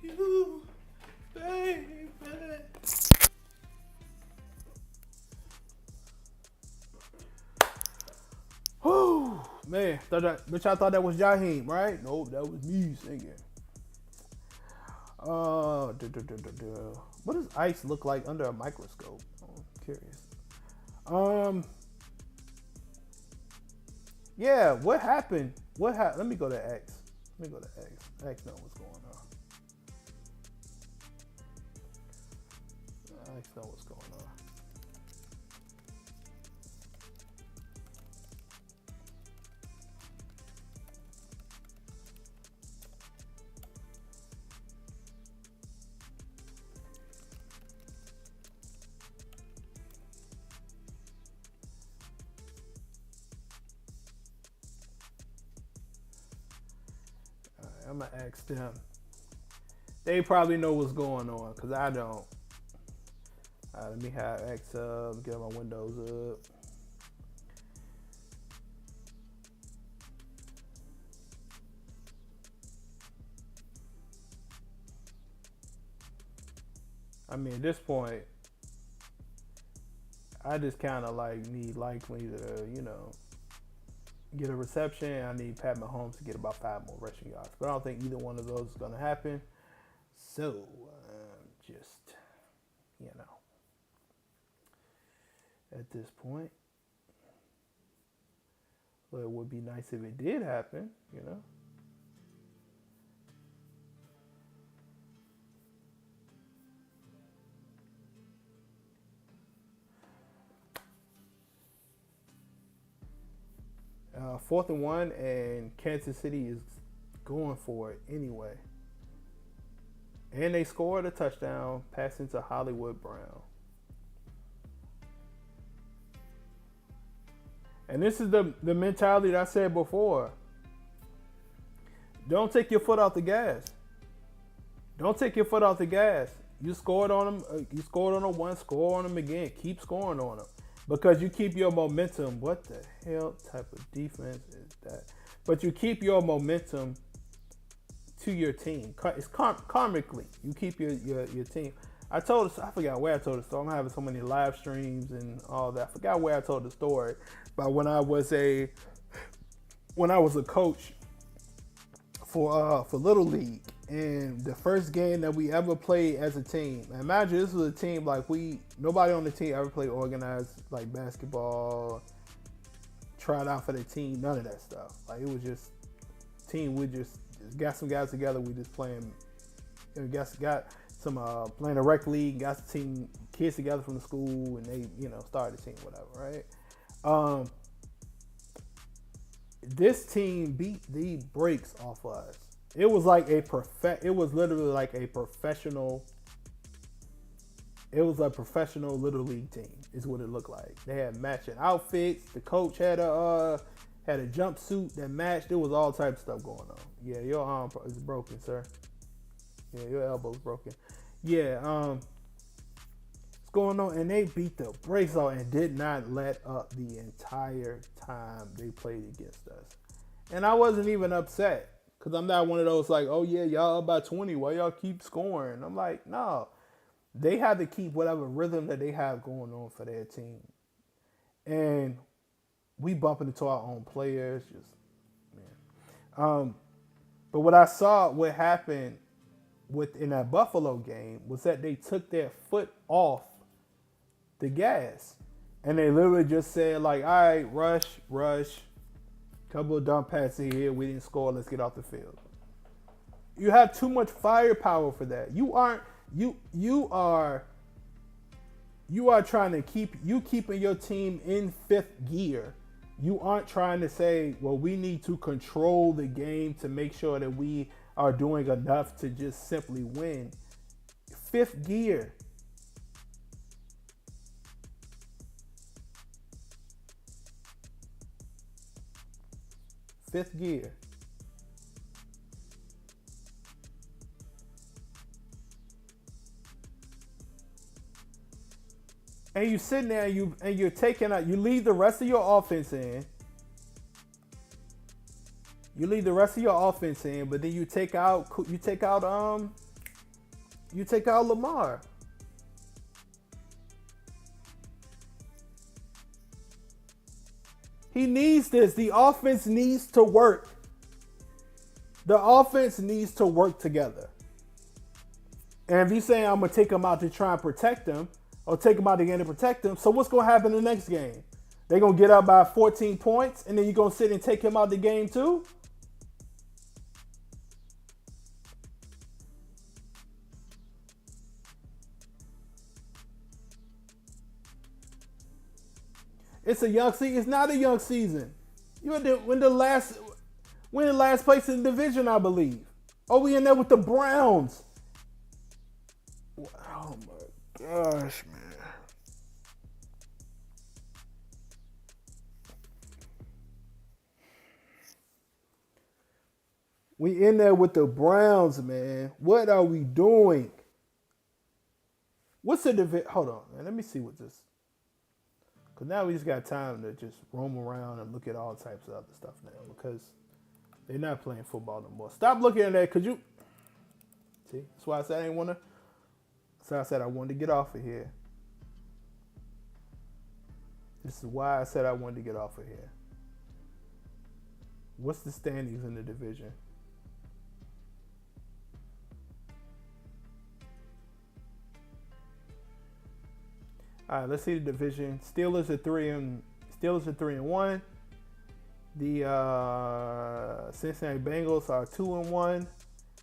You, baby. Whew, man. But y'all thought that was Jaheim, right? Nope, that was me singing. What does ice look like under a microscope? I'm curious. Yeah, what happened? Let me go to X. X knows what's going on. X knows what's going on. I'm gonna ask them. They probably know what's going on because I don't. Let me have X up, get my windows up. I mean, at this point, I just kind of like need likely to, get a reception. I need Pat Mahomes to get about 5 more rushing yards, but I don't think either one of those is gonna happen. So, just, at this point, well, it would be nice if it did happen, Fourth and 1, and Kansas City is going for it anyway. And they scored a touchdown, passing to Hollywood Brown. And this is the mentality that I said before. Don't take your foot off the gas. Don't take your foot off the gas. You scored on them. You scored on them once. Score on them again. Keep scoring on them. Because you keep your momentum. What the hell type of defense is that? But you keep your momentum to your team. It's karmically. You keep your team. I forgot where I told the story. I'm having so many live streams and all that. I forgot where I told the story. But when I was a coach for Little League, and the first game that we ever played as a team. Now imagine this was a team like nobody on the team ever played organized like basketball, tried out for the team, none of that stuff. Like it was just team. We just got some guys together. We just playing. Got some playing a rec league. Got the team kids together from the school, and they started the team, whatever, right? This team beat the brakes off of us. It was like It was literally like a professional. It was a professional Little League team. Is what it looked like. They had matching outfits. The coach had a jumpsuit that matched. There was all types of stuff going on. Yeah, your arm is broken, sir. Yeah, your elbow's broken. Yeah, what's going on? And they beat the brakes off and did not let up the entire time they played against us. And I wasn't even upset because I'm not one of those like, oh yeah, y'all up by 20. Why y'all keep scoring? I'm like, no. They have to keep whatever rhythm that they have going on for their team. And we bumping into our own players. But what happened in that Buffalo game was that they took their foot off the gas. And they literally just said like, all right, rush. Couple of dump passes here. We didn't score. Let's get off the field. You have too much firepower for that. You are trying to keeping your team in fifth gear. You aren't trying to say, well, we need to control the game to make sure that we are doing enough to just simply win. Fifth gear. Fifth gear. And you sitting there and you're taking out, you leave the rest of your offense in. But then you take out Lamar. He needs this. The offense needs to work. The offense needs to work together. And if you're saying I'm going to take him out to try and protect him, or take him out again to protect him, so what's going to happen in the next game? They're going to get up by 14 points, and then you're going to sit and take him out the game too? It's a young season. It's not a young season. You're in the last place in the division, I believe. Oh, we in there with the Browns. Oh my gosh, man. We in there with the Browns, man. What are we doing? What's the division? Hold on, man. Let me see what this. Because now we just got time to just roam around and look at all types of other stuff now. Because they're not playing football no more. Stop looking at that. Could you? See, that's why I said I didn't want to. So I said I wanted to get off of here. This is why I said I wanted to get off of here. What's the standings in the division? All right, let's see the division. Steelers are 3-1. The Cincinnati Bengals are 2-1.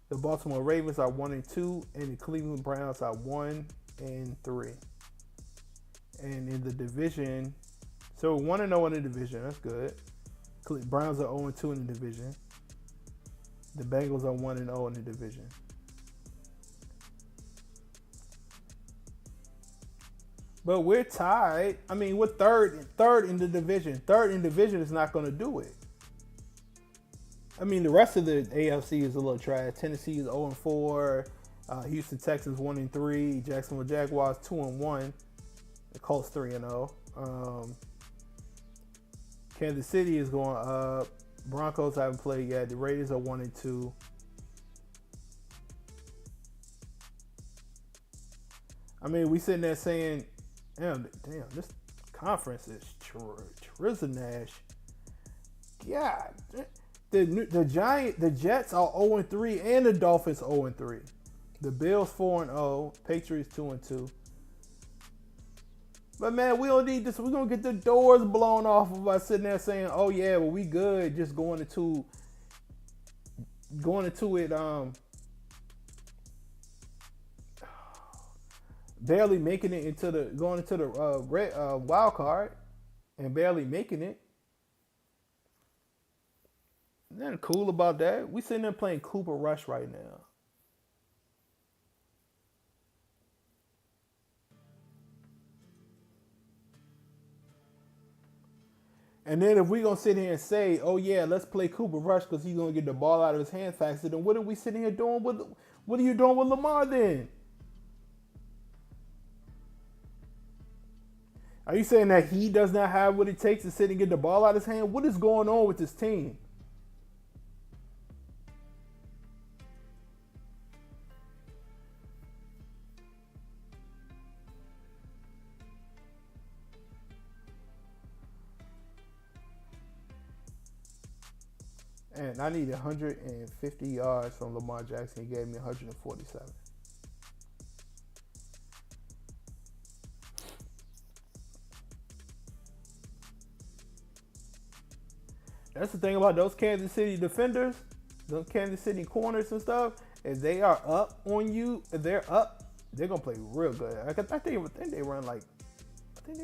The Baltimore Ravens are 1-2, and the Cleveland Browns are 1-3. And in the division, so 1-0 in the division. That's good. Browns are 0-2 in the division. The Bengals are 1-0 in the division. But we're tied. I mean, we're third in the division. Third in the division is not going to do it. I mean, the rest of the AFC is a little trash. Tennessee is 0-4. Houston Texans 1-3. Jacksonville Jaguars 2-1. The Colts 3-0. Kansas City is going up. Broncos haven't played yet. The Raiders are 1-2. I mean, we sitting there saying, damn, this conference is Trizanash. God, the Jets are 0-3 and the Dolphins 0-3. The Bills 4-0, Patriots 2-2. But man, we don't need this. We're gonna get the doors blown off of us sitting there saying, "Oh yeah, well we good." Just going into it, barely making it into the wild card, and barely making it. Nothing cool about that. We sitting there playing Cooper Rush right now. And then if we gonna sit here and say, "Oh yeah, let's play Cooper Rush because he's gonna get the ball out of his hands faster," then what are we sitting here doing with? What are you doing with Lamar then? Are you saying that he does not have what it takes to sit and get the ball out of his hand? What is going on with this team? And I need 150 yards from Lamar Jackson. He gave me 147. That's the thing about those Kansas City defenders, those Kansas City corners and stuff. If they are up on you, if they're up, they're gonna play real good. I think they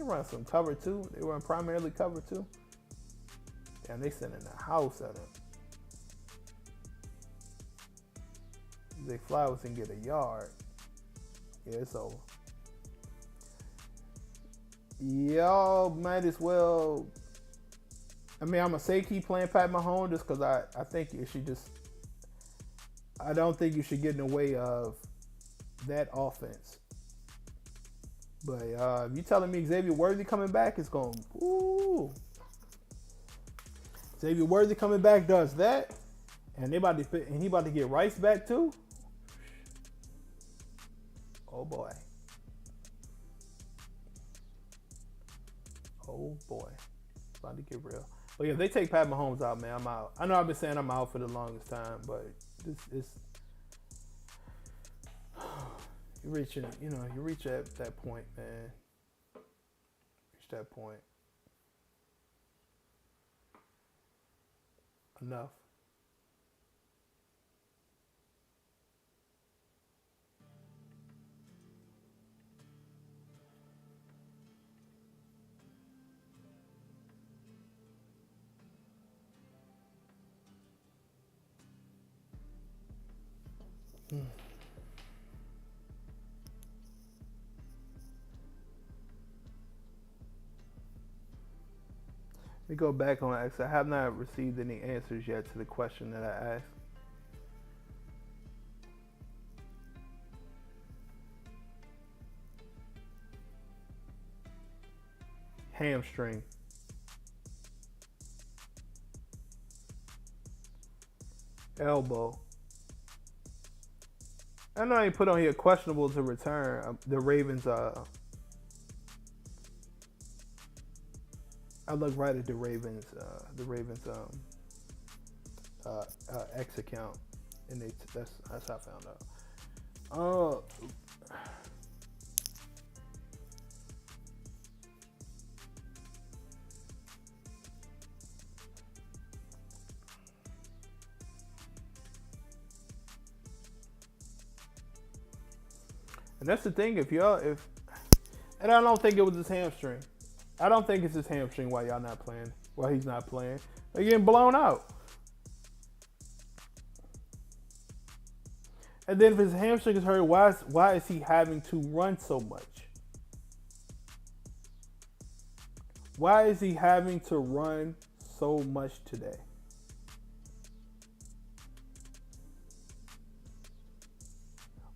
run some cover too. They run primarily cover too. And they sending the house at him. Zay Flowers can get a yard. Yeah, it's over. Y'all might as well. I mean, I'm gonna say keep playing Pat Mahomes just because I think you should just. I don't think you should get in the way of that offense. But if you telling me Xavier Worthy coming back, it's going. Ooh. Xavier Worthy coming back does that, and he about to get Rice back too. Oh boy. Oh boy. It's about to get real. But yeah, if they take Pat Mahomes out, man, I'm out. I know I've been saying I'm out for the longest time, but this you reach at that point, man. Reach that point. Enough. Let me go back on X. I have not received any answers yet to the question that I asked. Hamstring. Elbow. I know I put on here questionable to return. The Ravens. I look right at the Ravens. X account, and that's how I found out. And that's the thing. And I don't think it was his hamstring. I don't think it's his hamstring why y'all not playing. Why he's not playing. They're getting blown out. And then if his hamstring is hurt, why is he having to run so much? Why is he having to run so much today?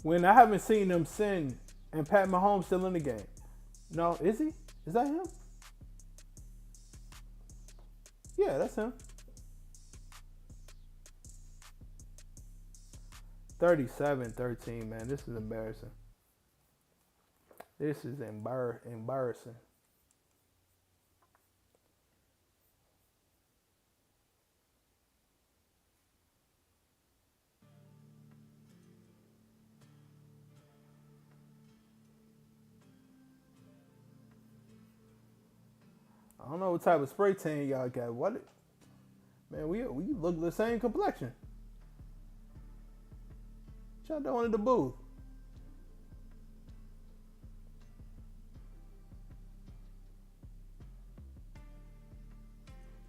When I haven't seen them send, and Pat Mahomes still in the game. No, is he? Is that him? Yeah, that's him. 37-13, man. This is embarrassing. This is embarrassing. I don't know what type of spray tan y'all got. What? Man, we look the same complexion. What y'all doing in the booth?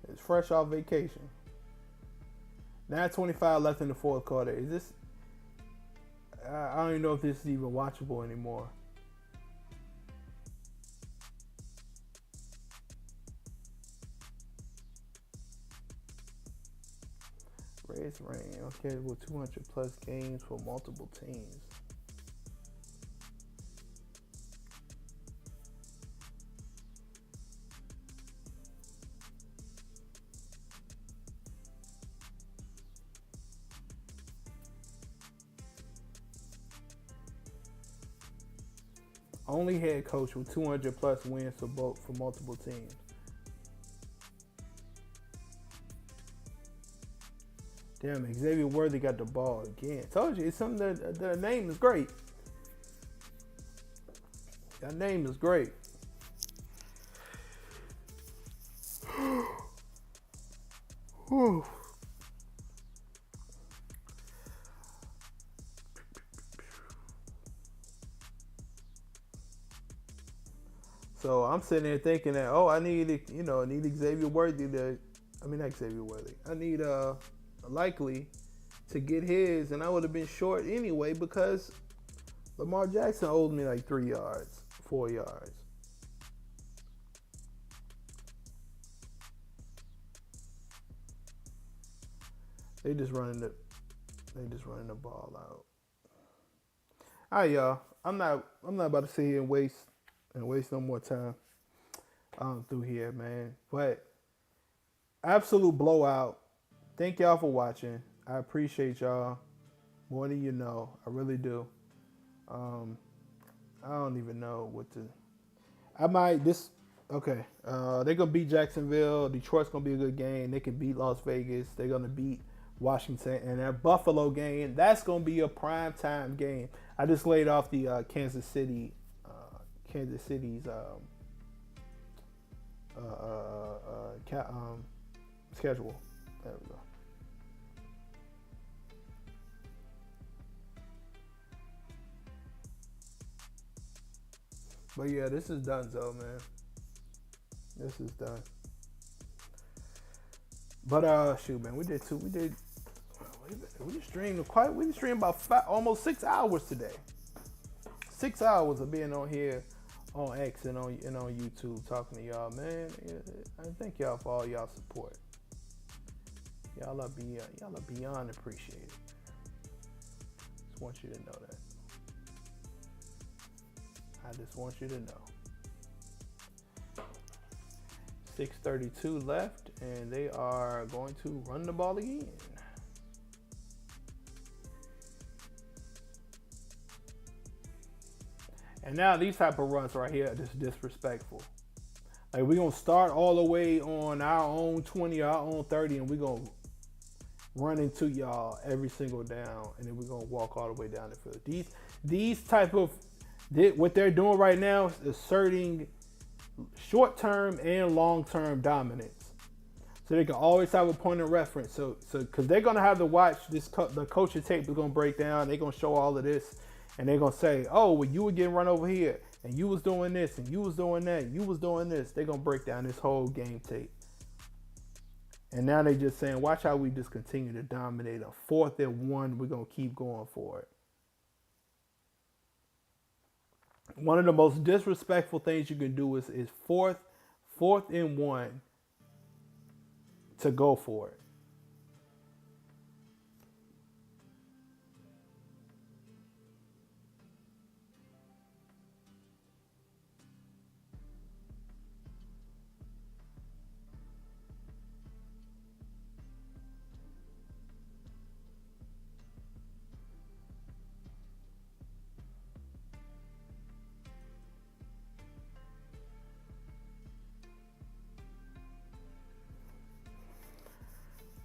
It's fresh off vacation. 9:25 left in the fourth quarter. Is this? I don't even know if this is even watchable anymore. Race reign on schedule 200 plus games for multiple teams. Only head coach with 200 plus wins for multiple teams. Damn, Xavier Worthy got the ball again. Told you, it's something that the name is great. That name is great. Whew. So I'm sitting there thinking that, I need Xavier Worthy not Xavier Worthy. I need Likely to get his, and I would have been short anyway because Lamar Jackson owed me like 3 yards, 4 yards. They just running the ball out. All right, y'all. I'm not about to sit here and waste no more time through here, man. But absolute blowout. Thank y'all for watching. I appreciate y'all more than you know. I really do. I don't even know what to. Okay. They're gonna beat Jacksonville. Detroit's gonna be a good game. They can beat Las Vegas. They're gonna beat Washington, and that Buffalo game. That's gonna be a prime time game. I just laid off the Kansas City's schedule. There we go. But yeah, this is done, though, man. This is done. But shoot, man, we streamed about almost 6 hours today. 6 hours of being on here on X and on YouTube talking to y'all, man. I thank y'all for all y'all support. Y'all are beyond appreciated. Just want you to know that. I just want you to know. 6:32 left, and they are going to run the ball again. And now these type of runs right here are just disrespectful. Like, we're going to start all the way on our own 20, our own 30, and we're going to run into y'all every single down, and then we're going to walk all the way down the field. These type of, what they're doing right now is asserting short-term and long-term dominance. So they can always have a point of reference. So because they're going to have to watch this, the coaching tape is going to break down. They're going to show all of this. And they're going to say, oh, well, you were getting run over here, and you was doing this, and you was doing that, and you was doing this. They're going to break down this whole game tape. And now they're just saying, watch how we just continue to dominate. A 4th and 1, we're going to keep going for it. One of the most disrespectful things you can do is 4th and 1 to go for it.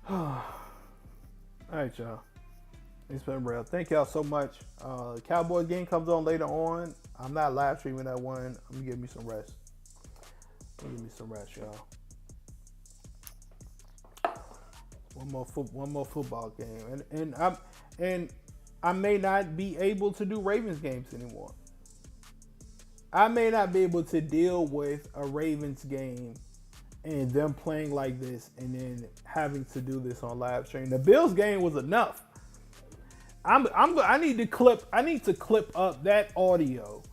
All right, y'all. It's been real. Thank y'all so much. Cowboys game comes on later on. I'm not live streaming that one. I'm gonna give me some rest. Y'all. One more football game, and I may not be able to do Ravens games anymore. I may not be able to deal with a Ravens game and them playing like this, and then having to do this on live stream. The Bills game was enough. I need to clip up that audio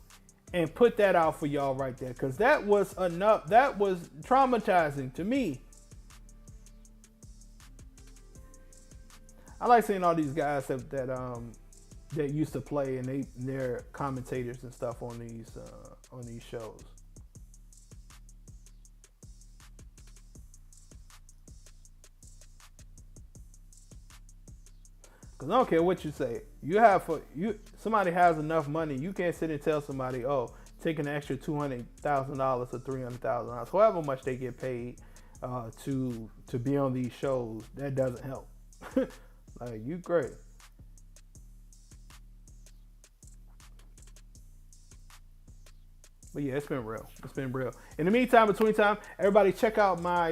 and put that out for y'all right there, because that was enough. That was traumatizing to me. I like seeing all these guys that used to play, and they're commentators and stuff on these shows. Cause I don't care what you say. Somebody has enough money. You can't sit and tell somebody, oh, take an extra $200,000 or $300,000, however much they get paid to be on these shows. That doesn't help. Like, you great. But yeah, it's been real. In the meantime, between time, everybody check out my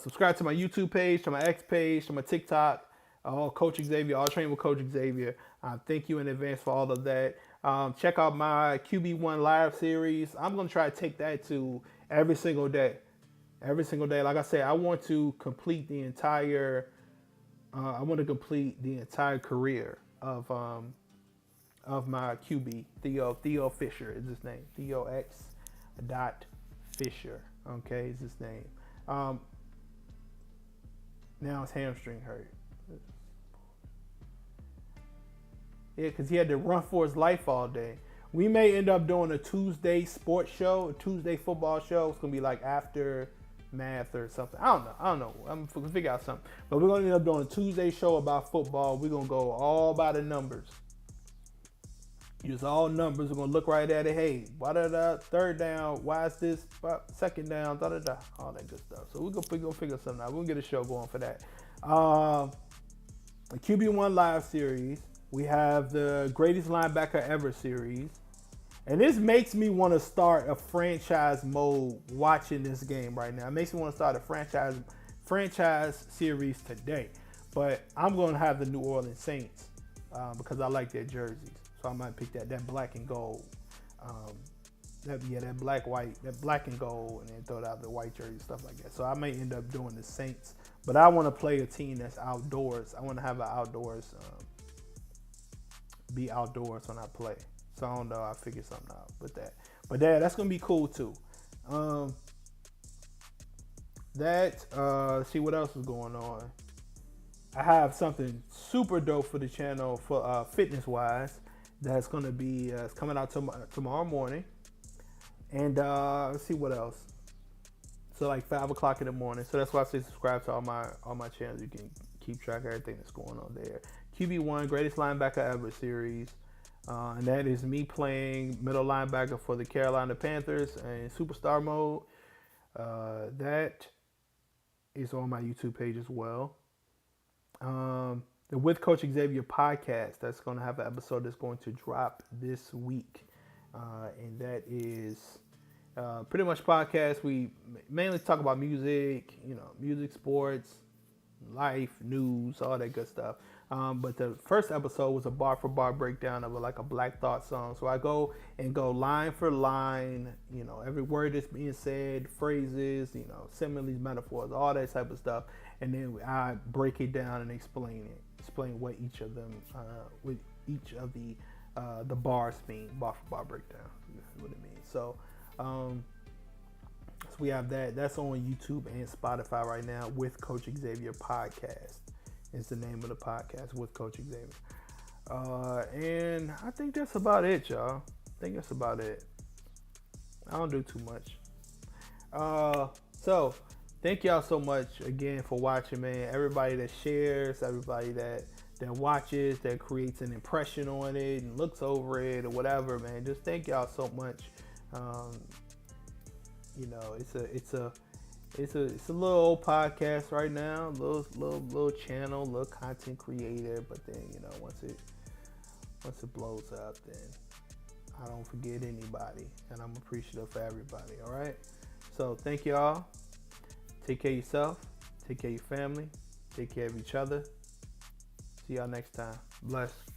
subscribe to my YouTube page, to my X page, to my TikTok. Coach Xavier, all trained with Coach Xavier. Thank you in advance for all of that. Check out my QB1 live series. I'm going to try to take that to every single day. Like I said, I want to complete the entire career of my QB. Theo Fisher is his name. Theo X. Fisher. Okay, is his name. Now his hamstring hurt. Yeah, because he had to run for his life all day. We may end up doing a Tuesday sports show, a Tuesday football show. It's going to be like after math or something. I don't know. I'm going to figure out something. But we're going to end up doing a Tuesday show about football. We're going to go all by the numbers. Use all numbers. We're going to look right at it. Hey, why the third down? Why is this second down? All that good stuff. So we're going to figure something out. We're going to get a show going for that. The QB1 live series. We have the greatest linebacker ever series. And this makes me want to start a franchise mode watching this game right now. It makes me want to start a franchise series today. But I'm going to have the New Orleans Saints because I like their jerseys. So I might pick that black and gold. That black and gold, and then throw out the white jersey, stuff like that. So I may end up doing the Saints. But I want to play a team that's outdoors. I want to have an outdoors, be outdoors when I play. So I don't know. I'll figure something out with that. But that's going to be cool too. Let's see what else is going on. I have something super dope for the channel for fitness wise. That's going to be it's coming out tomorrow morning. And let's see what else. So like 5 o'clock in the morning. So that's why I say subscribe to all my channels. You can keep track of everything that's going on there. QB1, Greatest Linebacker Ever series. And that is me playing middle linebacker for the Carolina Panthers in Superstar mode. That is on my YouTube page as well. The With Coach Xavier podcast, that's going to have an episode that's going to drop this week. And that is pretty much podcast. We mainly talk about music, music, sports, life, news, all that good stuff. But the first episode was a bar for bar breakdown of a Black Thought song. So I go line for line, every word that's being said, phrases, similes, metaphors, all that type of stuff. And then I break it down and explain what each of them, with each of the bars mean, bar for bar breakdown, what it means. So we have that. That's on YouTube and Spotify right now. With Coach Xavier podcast is the name of the podcast, With Coach Xavier. And I think that's about it, y'all. I don't do too much. So thank y'all so much again for watching, man. Everybody that shares, everybody that watches, that creates an impression on it and looks over it or whatever, man. Just thank y'all so much. It's a little old podcast right now, little channel, little content creator. But then once it blows up, then I don't forget anybody, and I'm appreciative for everybody. All right. So thank y'all. Take care of yourself. Take care of your family. Take care of each other. See y'all next time. Bless.